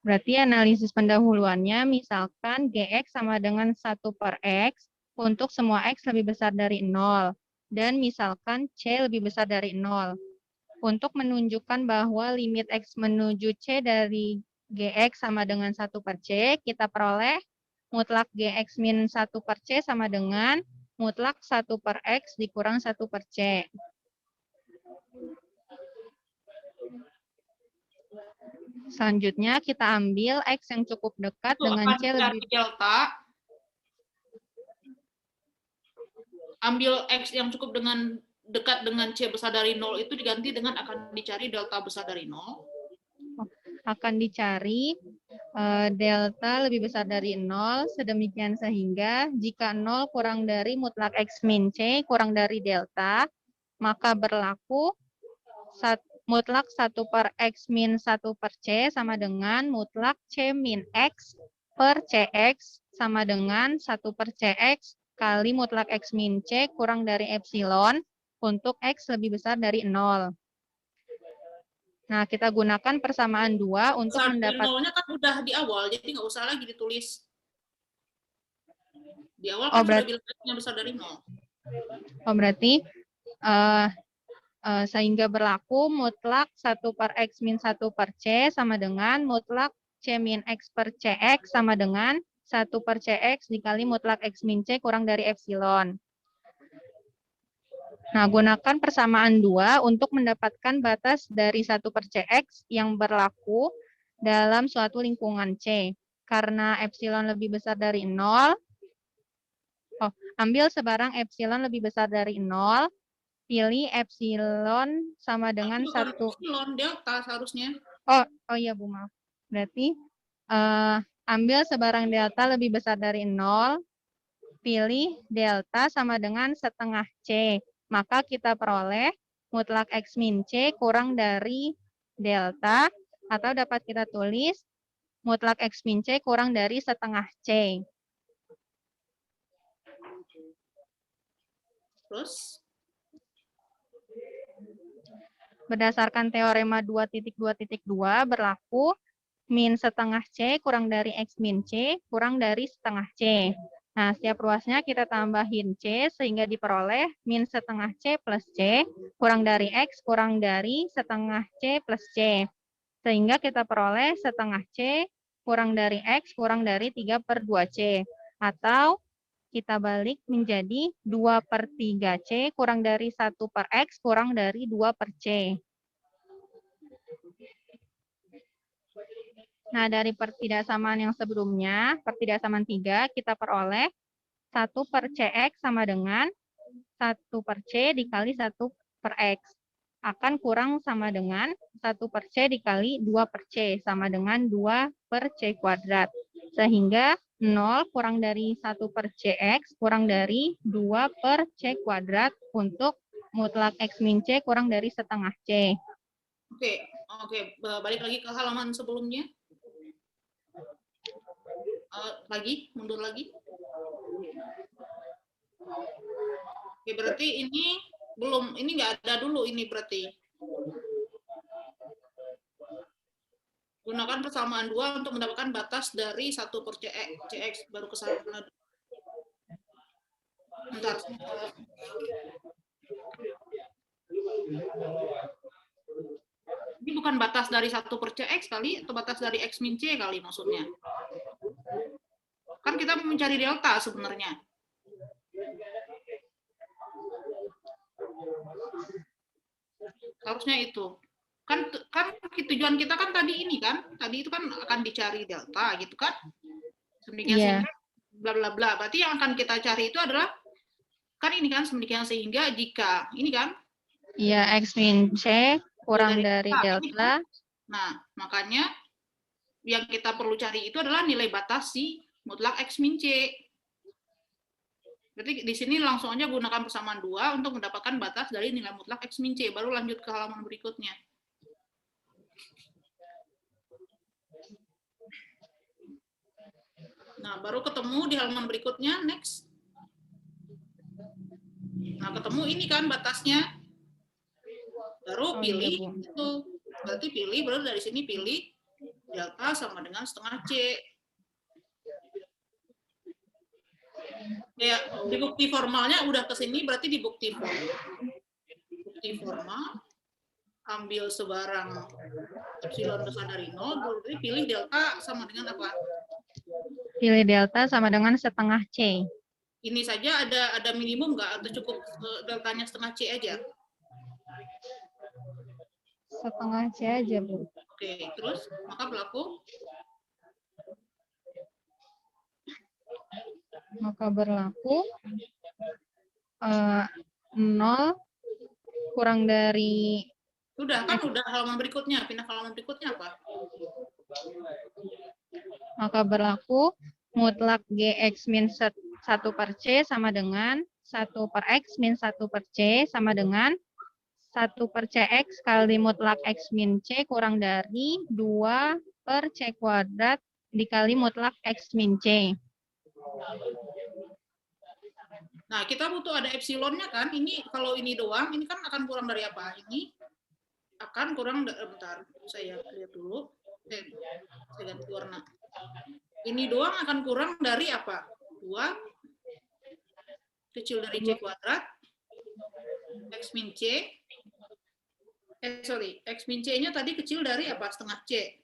Berarti analisis pendahuluannya misalkan GX sama dengan 1/X untuk semua X lebih besar dari 0. Dan misalkan C lebih besar dari 0. Untuk menunjukkan bahwa limit X menuju C dari GX sama dengan 1/C, kita peroleh mutlak GX min 1/C sama dengan mutlak 1/X dikurang 1/C. Selanjutnya kita ambil X yang cukup dekat Itu dengan akan C dicari lebih delta. Ambil X yang cukup dengan dekat dengan C besar dari 0 itu diganti dengan akan dicari delta besar dari 0. Akan dicari delta lebih besar dari 0, sedemikian sehingga jika 0 kurang dari mutlak X min C kurang dari delta, maka berlaku mutlak 1/X min 1/C sama dengan mutlak C min X per CX sama dengan 1/CX kali mutlak X min C kurang dari epsilon untuk X lebih besar dari 0. Nah, kita gunakan persamaan 2 untuk Besar dari mendapat. 0-nya kan udah di awal, jadi nggak usah lagi ditulis. Di awal Oh, kan sudah bilang X-nya besar dari 0. Oh, berarti sehingga berlaku mutlak 1/X min 1/C sama dengan mutlak C min X per CX sama dengan 1/CX dikali mutlak X min C kurang dari epsilon. Nah, gunakan persamaan 2 untuk mendapatkan batas dari 1/CX yang berlaku dalam suatu lingkungan C. Karena epsilon lebih besar dari 0, ambil sebarang epsilon lebih besar dari 0, pilih epsilon sama dengan 1. Epsilon, delta seharusnya. Oh iya, Bu, maaf. Berarti ambil sebarang delta lebih besar dari 0, pilih delta sama dengan setengah C. Maka kita peroleh mutlak X min C kurang dari delta, atau dapat kita tulis mutlak X min C kurang dari setengah C. Terus Berdasarkan teorema 2.2.2 berlaku min setengah C kurang dari X min C kurang dari setengah C. Nah, setiap ruasnya kita tambahin C sehingga diperoleh min setengah C plus C kurang dari X kurang dari setengah C plus C. Sehingga kita peroleh setengah C kurang dari X kurang dari 3/2C. Atau kita balik menjadi 2/3C kurang dari 1/X kurang dari 2/C. Nah, dari pertidaksamaan yang sebelumnya, pertidaksamaan 3, kita peroleh 1/CX sama dengan 1/C dikali 1/X. Akan kurang sama dengan 1/C dikali 2/C, sama dengan 2/C kuadrat. Sehingga 0 kurang dari 1/CX kurang dari 2/C kuadrat untuk mutlak X min C kurang dari setengah C. Oke, balik lagi ke halaman sebelumnya. Mundur lagi. Oke, berarti ini belum, ini nggak ada dulu ini berarti. Gunakan persamaan 2 untuk mendapatkan batas dari 1/CX, baru ke sana. Bentar. Ini bukan batas dari 1/CX kali, atau batas dari X min C kali maksudnya. Kan kita mau mencari delta sebenarnya. Harusnya itu. Kan tujuan kita kan tadi ini kan, tadi itu kan akan dicari delta gitu kan. Sedemikian sehingga bla bla bla. Berarti yang akan kita cari itu adalah kan ini kan sedemikian sehingga jika ini kan. Iya, X min C kurang dari delta. Nah, makanya yang kita perlu cari itu adalah nilai batas si mutlak X min C. Berarti di sini langsung aja gunakan persamaan 2 untuk mendapatkan batas dari nilai mutlak X min C. Baru lanjut ke halaman berikutnya. Nah, baru ketemu di halaman berikutnya, next. Nah, ketemu ini kan batasnya. Baru pilih itu. Berarti pilih, baru dari sini pilih delta sama dengan setengah C. Ya, di bukti formalnya udah ke sini, berarti di bukti formal ambil sebarang epsilon besar dari 0, berarti pilih delta sama dengan apa? Pilih delta sama dengan setengah C. Ini saja ada minimum nggak? Atau cukup deltanya setengah C aja? Setengah C aja, Bu. Oke, terus maka berlaku? Maka berlaku 0 kurang dari... Sudah, kan udah halaman berikutnya. Pindah ke halaman berikutnya apa? Maka berlaku mutlak Gx min 1/C sama dengan 1/X min 1/C sama dengan 1/CX kali mutlak X min C kurang dari 2/C kuadrat dikali mutlak X min C. Nah, kita butuh ada epsilonnya kan? Ini kalau ini doang, ini kan akan kurang dari apa? Ini akan kurang, bentar, saya lihat dulu. Saya ganti warna. Ini doang akan kurang dari apa? 2 kecil dari C kuadrat, X min C. X min C-nya tadi kecil dari apa? Setengah C.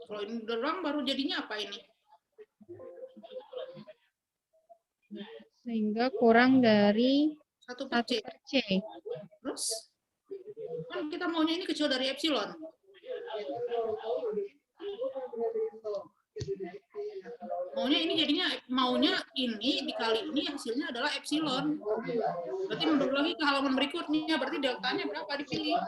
Kalau ini doang baru jadinya apa ini? Sehingga kurang dari 1/C. Terus? Kan kita maunya ini kecil dari epsilon. Maunya ini dikali ini hasilnya adalah epsilon. Berarti mundur lagi ke halaman berikutnya, berarti deltanya berapa dipilih?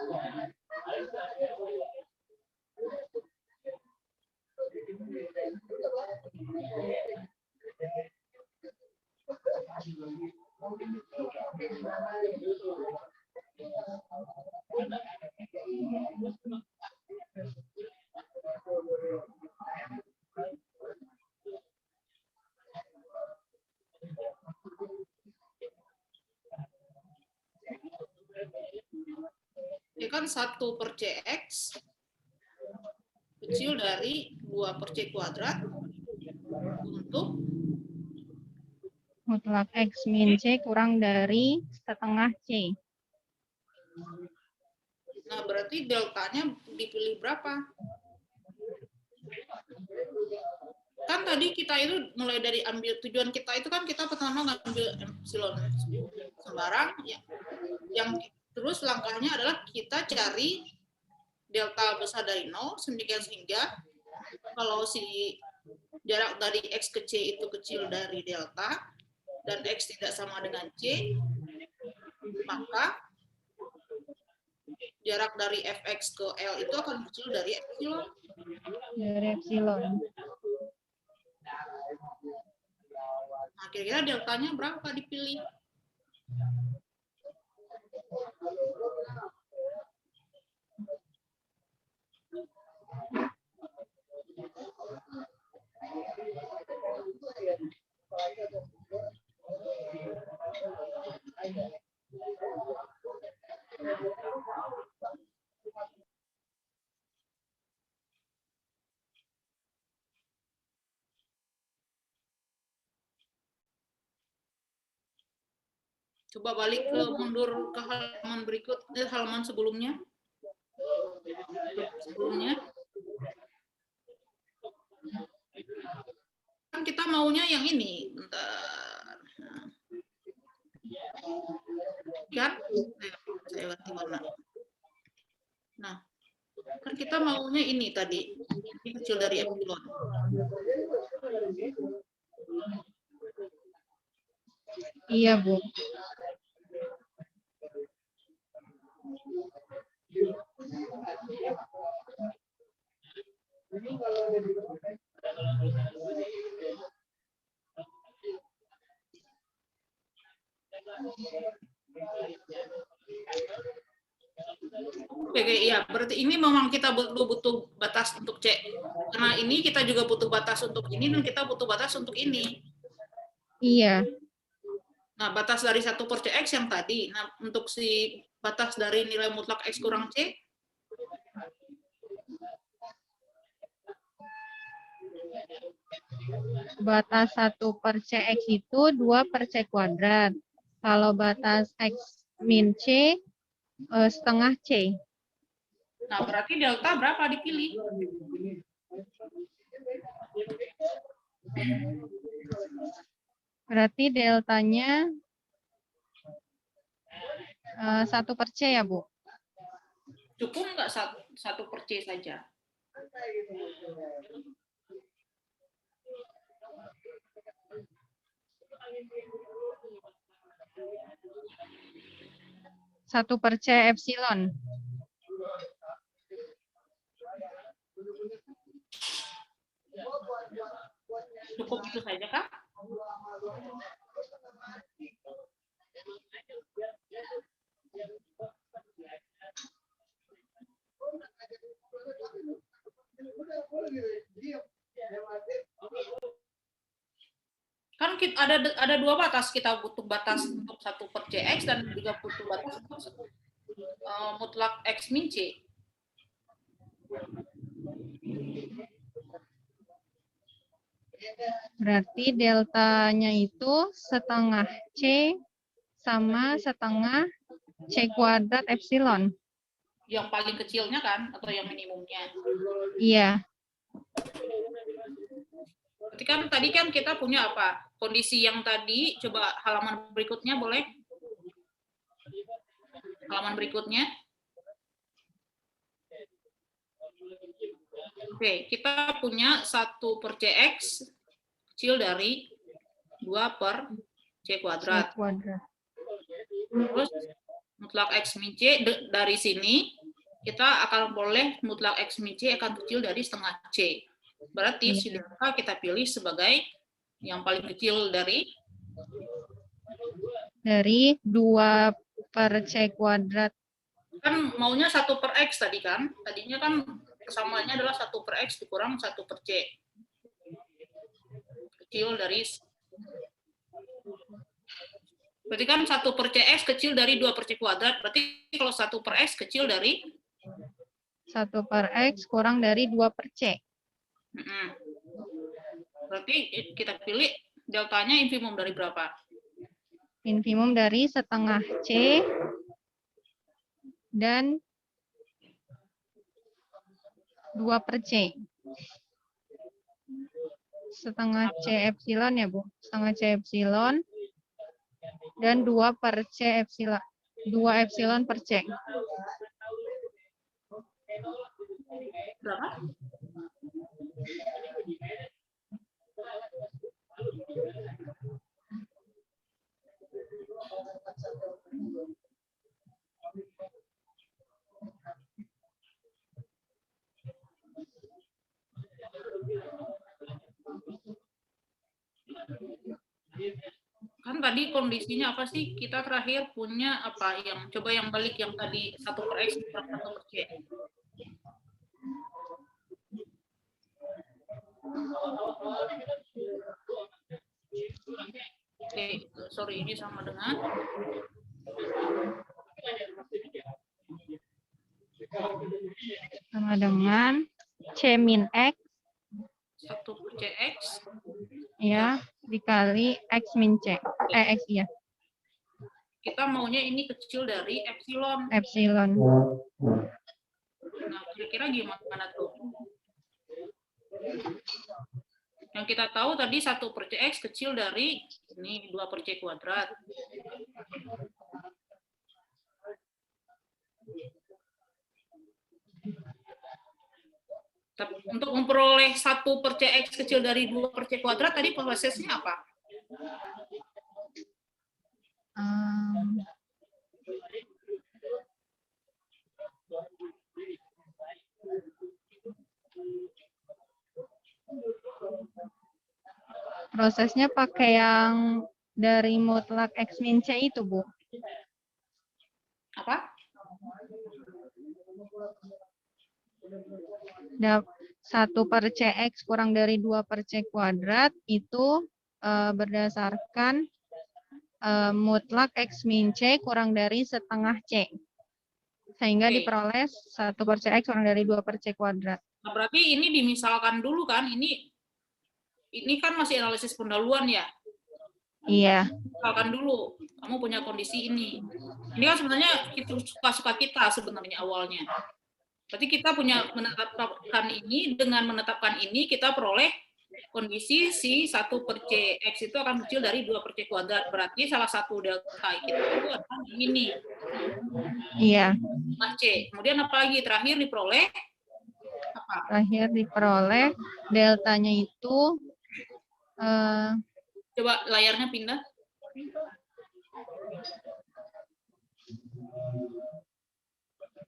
Ya kan 1/cx kecil dari 2/c kuadrat untuk Mutlak X min C kurang dari setengah C. Nah, berarti deltanya dipilih berapa? Kan tadi kita itu mulai dari ambil tujuan kita itu kan kita pertama ngambil epsilon sembarang ya. Yang terus langkahnya adalah kita cari delta besar dari 0 sehingga kalau si jarak dari X ke C itu kecil dari delta dan X tidak sama dengan C, maka jarak dari Fx ke L itu akan kecil dari epsilon. Dari epsilon. Nah, kira-kira deltanya berapa dipilih? Coba balik ke mundur ke halaman berikut, halaman sebelumnya. Kan kita maunya yang ini. Bentar. Kan? Saya ganti warna. Nah, kan kita maunya ini tadi. Ini kecil dari epsilon. Iya, Bu. Oke, iya. Berarti ini memang kita butuh batas untuk C. Karena ini kita juga butuh batas untuk ini dan kita butuh batas untuk ini. Iya. Nah, batas dari 1/cx yang tadi. Nah, untuk si batas dari nilai mutlak X kurang C, Batas 1/cx itu 2/c kuadrat. Kalau batas X min C, setengah C. nah berarti delta berapa dipilih? Berarti deltanya 1/c ya, Bu? Cukup nggak 1/c saja? Satu per C epsilon. Cukup itu saja kah? Kan ada dua batas, kita butuh batas untuk 1/cx dan juga butuh batas untuk mutlak X min C. Berarti deltanya itu setengah C sama setengah C kuadrat epsilon. Yang paling kecilnya kan, atau yang minimumnya? Iya. Berarti kan tadi kan kita punya apa? Kondisi yang tadi, coba halaman berikutnya boleh? Halaman berikutnya. Oke, kita punya 1/cx kecil dari 2 per C kuadrat. kuadrat. Terus mutlak X min C dari sini kita akan boleh mutlak X min C akan kecil dari setengah C. Berarti si delta kita pilih sebagai yang paling kecil dari 2 per C kuadrat. kan maunya 1 per X tadi kan. Tadinya kan kesamaannya adalah 1 per X dikurang 1 per C. Kecil dari berarti kan 1 per CX kecil dari 2 per C kuadrat. Berarti kalau 1 per X kecil dari 1 per X kurang dari 2 per C. Berarti kita pilih deltanya infimum dari berapa? Infimum dari setengah C dan 2 per C. Setengah C epsilon ya, Bu. Setengah C epsilon dan 2 per C epsilon. 2 epsilon per C. Berapa? Kan tadi kondisinya apa sih? Kita terakhir punya apa yang coba yang balik yang tadi 1 per X kurang 1 per C. Oke, sorry ini sama dengan C min X 1 per CX ya dikali X min C. X ya, kita maunya ini kecil dari epsilon. epsilon. Nah, kira-kira gimana tuh? Yang kita tahu tadi 1 per CX kecil dari ini 2 per C kuadrat. Tapi untuk memperoleh 1 per CX kecil dari 2 per C kuadrat tadi prosesnya apa? Prosesnya pakai yang dari mutlak X min C itu, Bu. Apa? 1 per CX kurang dari 2 per C kuadrat itu berdasarkan mutlak X min C kurang dari setengah C. Sehingga Oke. diperoleh 1 per CX kurang dari 2 per C kuadrat. Nah, berarti ini dimisalkan dulu kan, ini kan masih analisis pendahuluan ya. Iya. Misalkan dulu, kamu punya kondisi ini. Ini kan sebenarnya itu suka-suka kita sebenarnya awalnya. Berarti kita punya menetapkan ini, dengan menetapkan ini kita peroleh kondisi si 1 per CX itu akan kecil dari 2 per C kuadrat. Berarti salah satu delta kita itu adalah ini. Iya. C. Kemudian apa lagi? Terakhir diperoleh apa? Terakhir diperoleh deltanya itu Coba layarnya pindah.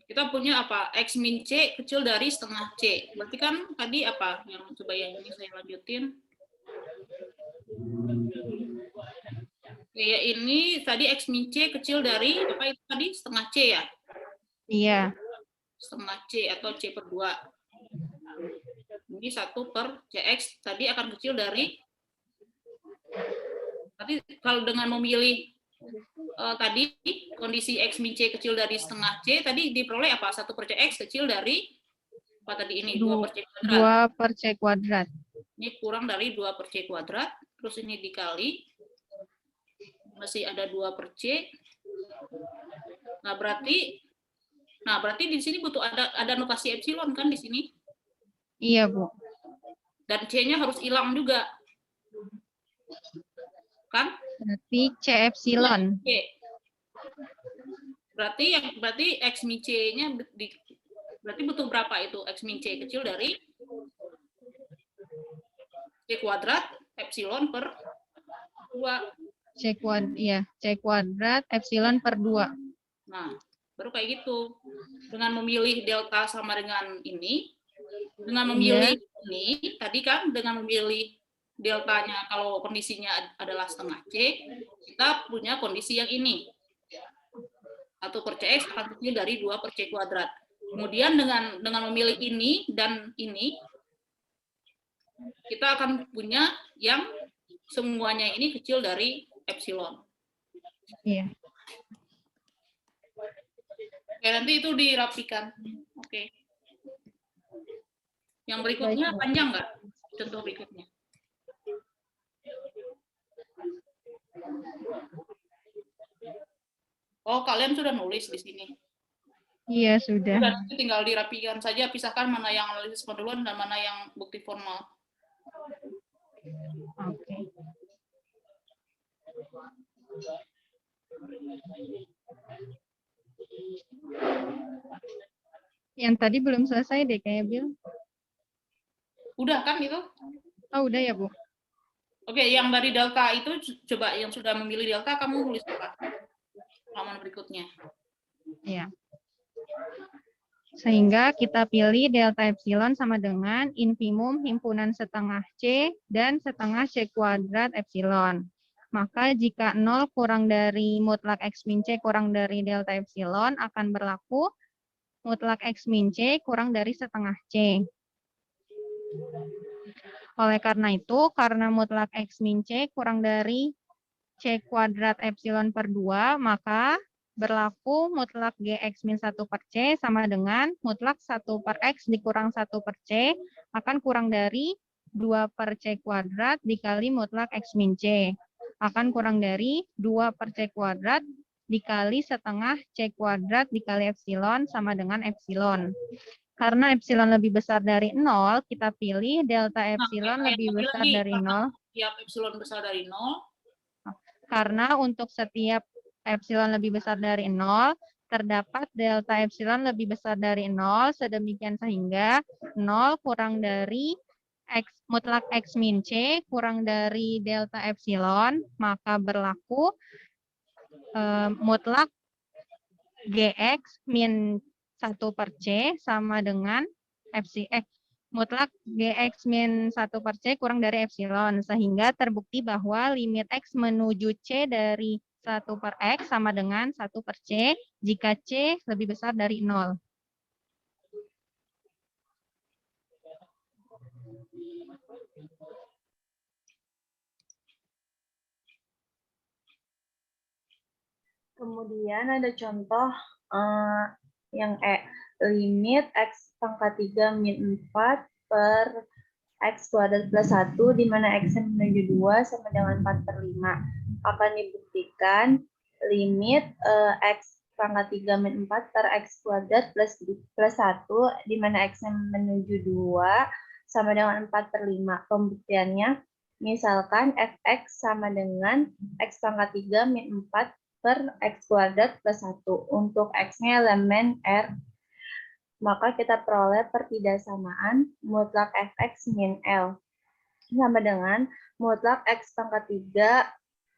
Kita punya apa? X min C kecil dari setengah C. Berarti kan tadi apa? Yang coba yang ini saya lanjutin. Ya ini tadi X min C kecil dari apa itu tadi? Setengah C ya? iya. Setengah C atau C per 2. Ini 1 per CX tadi akan kecil dari. Tapi kalau dengan memilih tadi kondisi X min C kecil dari setengah C, tadi diperoleh apa? 1 per CX kecil dari apa tadi ini? 2 per C kuadrat. 2 per C kuadrat. Ini kurang dari 2 per C kuadrat, terus ini dikali, masih ada 2 per C. Nah, berarti di sini butuh ada notasi epsilon kan di sini? Iya, Bu. Dan C-nya harus hilang juga. Kan? Berarti C epsilon. C. Berarti X min C-nya berarti butuh berapa itu? X min C kecil dari C kuadrat epsilon per 2. C kuadrat epsilon per 2. Nah, baru kayak gitu. Dengan memilih delta sama dengan ini, dengan memilih ini, tadi kan dengan memilih deltanya kalau kondisinya adalah setengah C, kita punya kondisi yang ini. 1 per CX akan kecil dari 2 per C kuadrat. Kemudian dengan memilih ini dan ini, kita akan punya yang semuanya ini kecil dari epsilon. Iya. Oke, nanti itu dirapikan. Oke. Yang berikutnya panjang nggak? Contoh berikutnya. Oh, kalian sudah nulis di sini. Iya, sudah. Sudah, nanti tinggal dirapikan saja, pisahkan mana yang analisis pendahuluan dan mana yang bukti formal. Oke. Yang tadi belum selesai deh kayak Bill. Udah kan itu? Oh, udah ya, Bu? Oke, yang dari delta itu, coba yang sudah memilih delta, kamu tulis apa? Halaman berikutnya. Iya. Sehingga kita pilih delta epsilon sama dengan infimum himpunan setengah C dan setengah C kuadrat epsilon. Maka jika 0 kurang dari mutlak X min C kurang dari delta epsilon akan berlaku mutlak X min C kurang dari setengah C. Oleh karena itu, karena mutlak X min C kurang dari C kuadrat epsilon per 2, maka berlaku mutlak Gx min 1 per C sama dengan mutlak 1 per X dikurang 1 per C akan kurang dari 2 per C kuadrat dikali mutlak X min C. Akan kurang dari 2 per C kuadrat dikali setengah C kuadrat dikali epsilon sama dengan epsilon. Karena epsilon lebih besar dari 0, kita pilih delta epsilon lebih besar dari 0. Setiap epsilon besar dari 0. Karena untuk setiap epsilon lebih besar dari 0, terdapat delta epsilon lebih besar dari 0, sedemikian sehingga 0 kurang dari X, mutlak X min C kurang dari delta epsilon, maka berlaku mutlak Gx min 1 per C sama dengan mutlak Gx min 1 per C kurang dari epsilon, sehingga terbukti bahwa limit X menuju C dari 1 per X sama dengan 1 per C jika C lebih besar dari 0. Kemudian ada contoh yang limit X pangkat 3 min 4 per X kuadrat plus 1 di mana X menuju 2 sama dengan 4 per 5. Akan dibuktikan limit X pangkat 3 min 4 per X kuadrat plus 1 di mana X menuju 2 sama dengan 4 per 5. Pembuktiannya, misalkan Fx sama dengan X pangkat 3 min 4 per X kuadrat plus 1. Untuk X-nya elemen R, maka kita peroleh pertidaksamaan mutlak Fx min L sama dengan mutlak X pangkat 3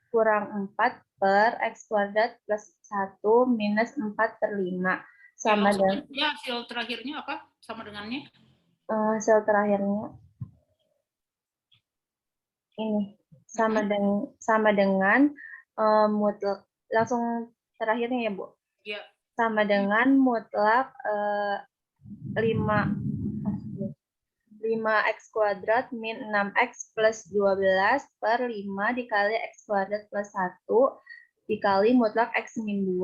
kurang 4 per X kuadrat plus 1 minus 4 per 5. Sama dengan hasil terakhirnya apa? Sama dengannya? Hasil terakhirnya ini sama dengan mutlak, langsung terakhirnya ya Bu. Iya. Sama dengan mutlak 5x kuadrat min 6x plus 12 per 5 dikali x kuadrat plus 1 dikali mutlak x min 2.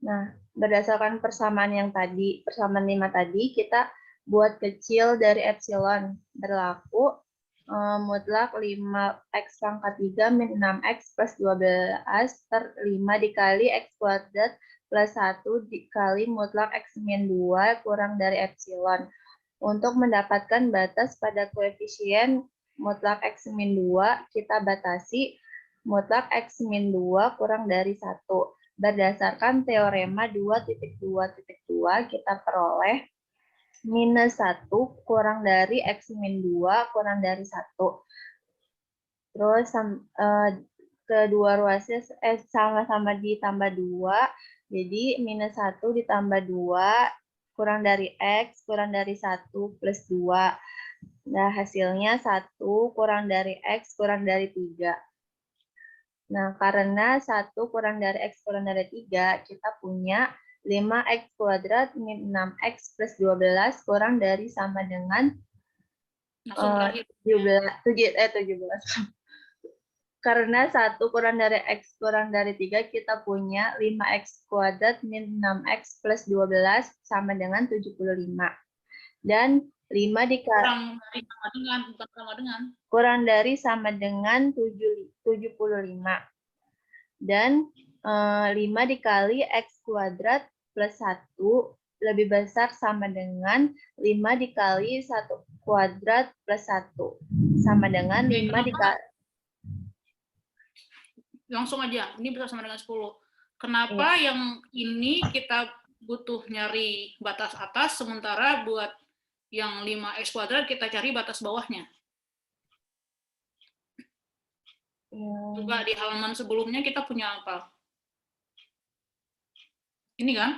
Nah, berdasarkan persamaan yang tadi, persamaan 5 tadi, kita buat kecil dari epsilon. Berlaku mutlak 5x pangkat 3 min 6x plus 12 per 5 dikali x kuadrat plus 1 dikali mutlak x min 2 kurang dari epsilon. Untuk mendapatkan batas pada koefisien mutlak x min 2, kita batasi mutlak x min 2 kurang dari 1. Berdasarkan teorema 2.2.2, kita peroleh minus 1 kurang dari X min 2 kurang dari 1. Terus kedua ruasnya sama-sama ditambah 2. Jadi minus 1 ditambah 2 kurang dari X kurang dari 1 plus 2. Nah, hasilnya 1 kurang dari X kurang dari 3. Nah, karena 1 kurang dari X kurang dari 3, kita punya 5X kuadrat min 6X plus 12 kurang dari sama dengan Langsung terakhir. 17. Karena 1 kurang dari X kurang dari 3, kita punya 5X kuadrat min 6X plus 12 sama dengan 75. Dan 5 dikali Kurang dari sama dengan, bukan sama dengan. kurang dari sama dengan 75. Dan 5 dikali X kuadrat plus 1 lebih besar sama dengan 5 dikali 1 kuadrat plus 1. Sama dengan 5 dikali... Langsung aja, ini bisa sama dengan 10. Kenapa yang ini kita butuh nyari batas atas, sementara buat yang 5X kuadrat kita cari batas bawahnya? Juga di halaman sebelumnya kita punya apa? Ini kan?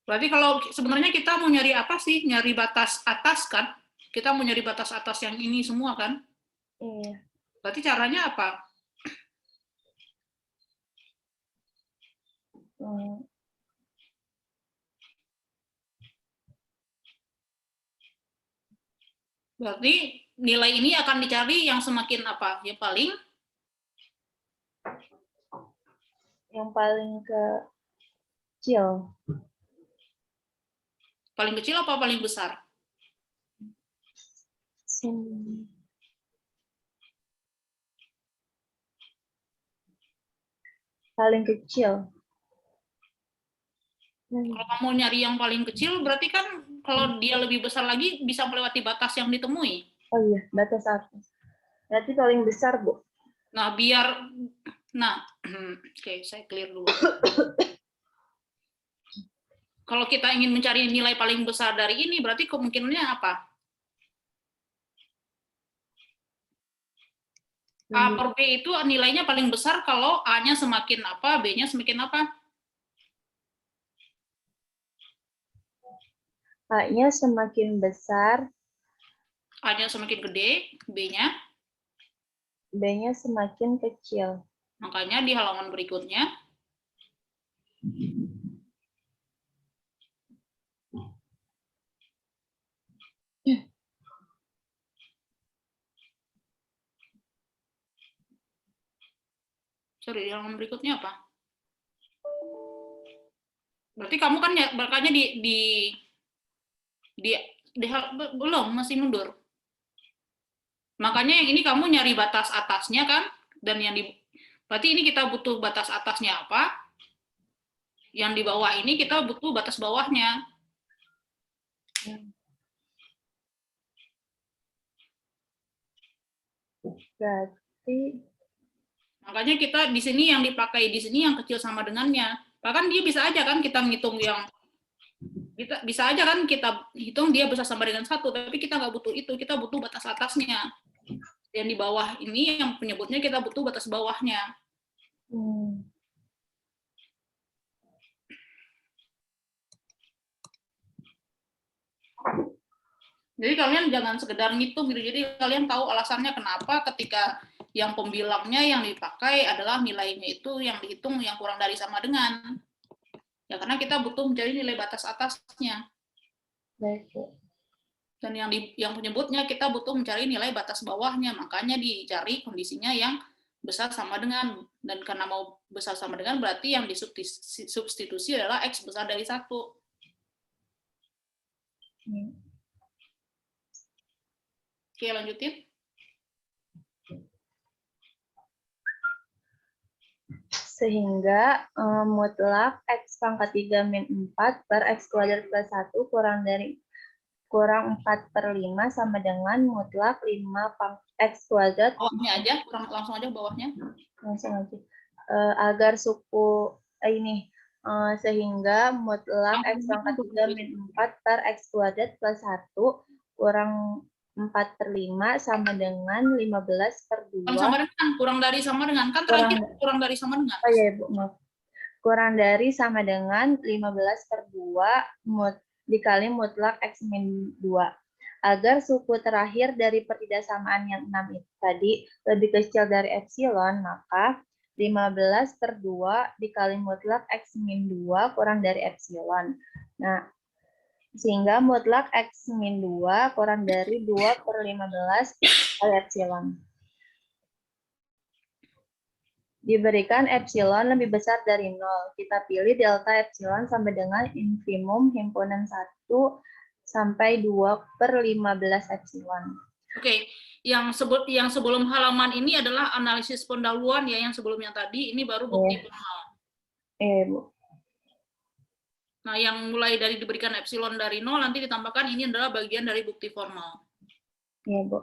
Berarti kalau sebenarnya kita mau nyari apa sih? Nyari batas atas kan? Kita mau nyari batas atas yang ini semua kan? Iya. Berarti caranya apa? Berarti nilai ini akan dicari yang semakin apa? Yang paling kecil. Paling kecil apa paling besar? Paling kecil. Kalau kamu nyari yang paling kecil, berarti kan kalau dia lebih besar lagi bisa melewati batas yang ditemui. Oh iya, batas atas. Berarti paling besar, Bu. Nah, oke, saya clear dulu. Kalau kita ingin mencari nilai paling besar dari ini, berarti kemungkinannya apa? A per B itu nilainya paling besar kalau A-nya semakin apa, B-nya semakin apa? A-nya semakin besar, A-nya semakin gede, B-nya? B-nya semakin kecil. Makanya di halaman berikutnya, di halaman berikutnya apa? Berarti kamu kan berkanya belum, masih mundur. Makanya yang ini kamu nyari batas atasnya kan, dan berarti ini kita butuh batas atasnya apa? Yang di bawah ini kita butuh batas bawahnya. Berarti makanya kita di sini yang dipakai di sini yang kecil sama dengannya. Bahkan dia bisa aja kan kita ngitung bisa aja kan kita hitung dia besar sama dengan 1, tapi kita nggak butuh itu, kita butuh batas atasnya. Yang di bawah ini yang penyebutnya kita butuh batas bawahnya. Jadi kalian jangan sekedar ngitung gitu. Jadi kalian tahu alasannya kenapa ketika yang pembilangnya yang dipakai adalah nilainya itu yang dihitung yang kurang dari sama dengan. Ya karena kita butuh mencari nilai batas atasnya. baik. Dan yang penyebutnya kita butuh mencari nilai batas bawahnya. Makanya dicari kondisinya yang besar sama dengan. Dan karena mau besar sama dengan berarti yang disubstitusi adalah X besar dari 1. Oke, lanjutin. Sehingga mutlak X pangkat 3 min 4 per X kuadrat plus 1 kurang 4/5 sama dengan mutlak 5 X kuadrat. Bawahnya aja, langsung aja bawahnya. Langsung aja. Agar suku ini sehingga mutlak X pangkat 3 min 4 per X kuadrat plus 1 kurang 4/5 sama dengan 15 per 2. Kan sama dengan, kurang dari sama dengan. Kan terakhir kurang dari sama dengan. Oh iya, Ibu, maaf. Kurang dari sama dengan 15 per 2 dikali mutlak X min 2. Agar suku terakhir dari pertidaksamaan yang 6 itu tadi lebih kecil dari epsilon, maka 15 per 2 dikali mutlak X min 2 kurang dari epsilon. Nah, sehingga mutlak X min 2 kurang dari 2 per 15 kali epsilon. Diberikan epsilon lebih besar dari 0. Kita pilih delta epsilon sama dengan infimum himpunan 1 sampai 2 per 15 epsilon. Oke, yang sebelum halaman ini adalah analisis pendahuluan ya, yang sebelumnya tadi, ini baru bukti formal. Bu. Nah, yang mulai dari diberikan epsilon dari 0, nanti ditambahkan ini adalah bagian dari bukti formal. Iya, Bu.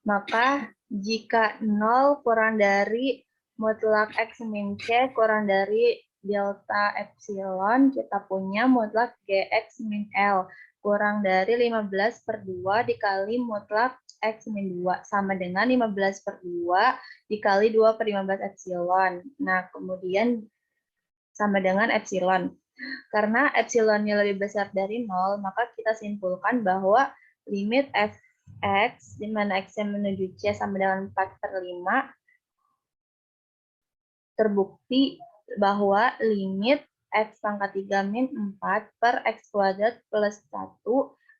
Maka jika 0 kurang dari mutlak X min C kurang dari delta epsilon, kita punya mutlak GX min L kurang dari 15 per 2 dikali mutlak X min 2 sama dengan 15 per 2 dikali 2 per 15 epsilon. Nah, kemudian sama dengan epsilon. Karena epsilonnya lebih besar dari 0, maka kita simpulkan bahwa limit fx, di mana x yang menuju C sama dengan 4 per 5, terbukti bahwa limit x pangkat 3 min 4 per x kuadrat plus 1,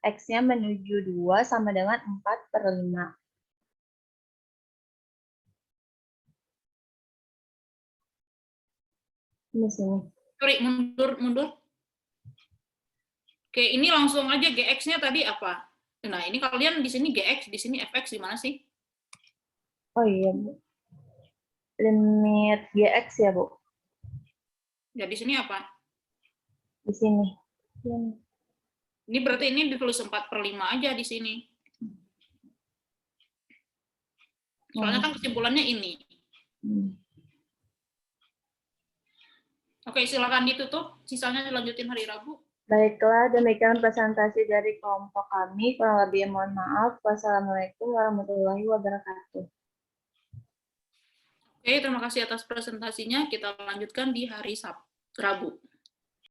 x-nya menuju 2 sama dengan 4 per 5. Di sini. Sorry, mundur. Oke, ini langsung aja GX-nya tadi apa? Nah, ini kalian di sini GX, di sini FX di mana sih? Oh iya, Bu. Limit GX ya, Bu? Ya, di sini apa? Di sini. Ini berarti ini ditulis 4 per 5 aja di sini. Soalnya kan kesimpulannya ini. Oke, silakan ditutup. Sisanya dilanjutin hari Rabu. Baiklah, demikian presentasi dari kelompok kami. Kurang lebih mohon maaf. Wassalamualaikum warahmatullahi wabarakatuh. Oke, terima kasih atas presentasinya. Kita lanjutkan di hari Rabu.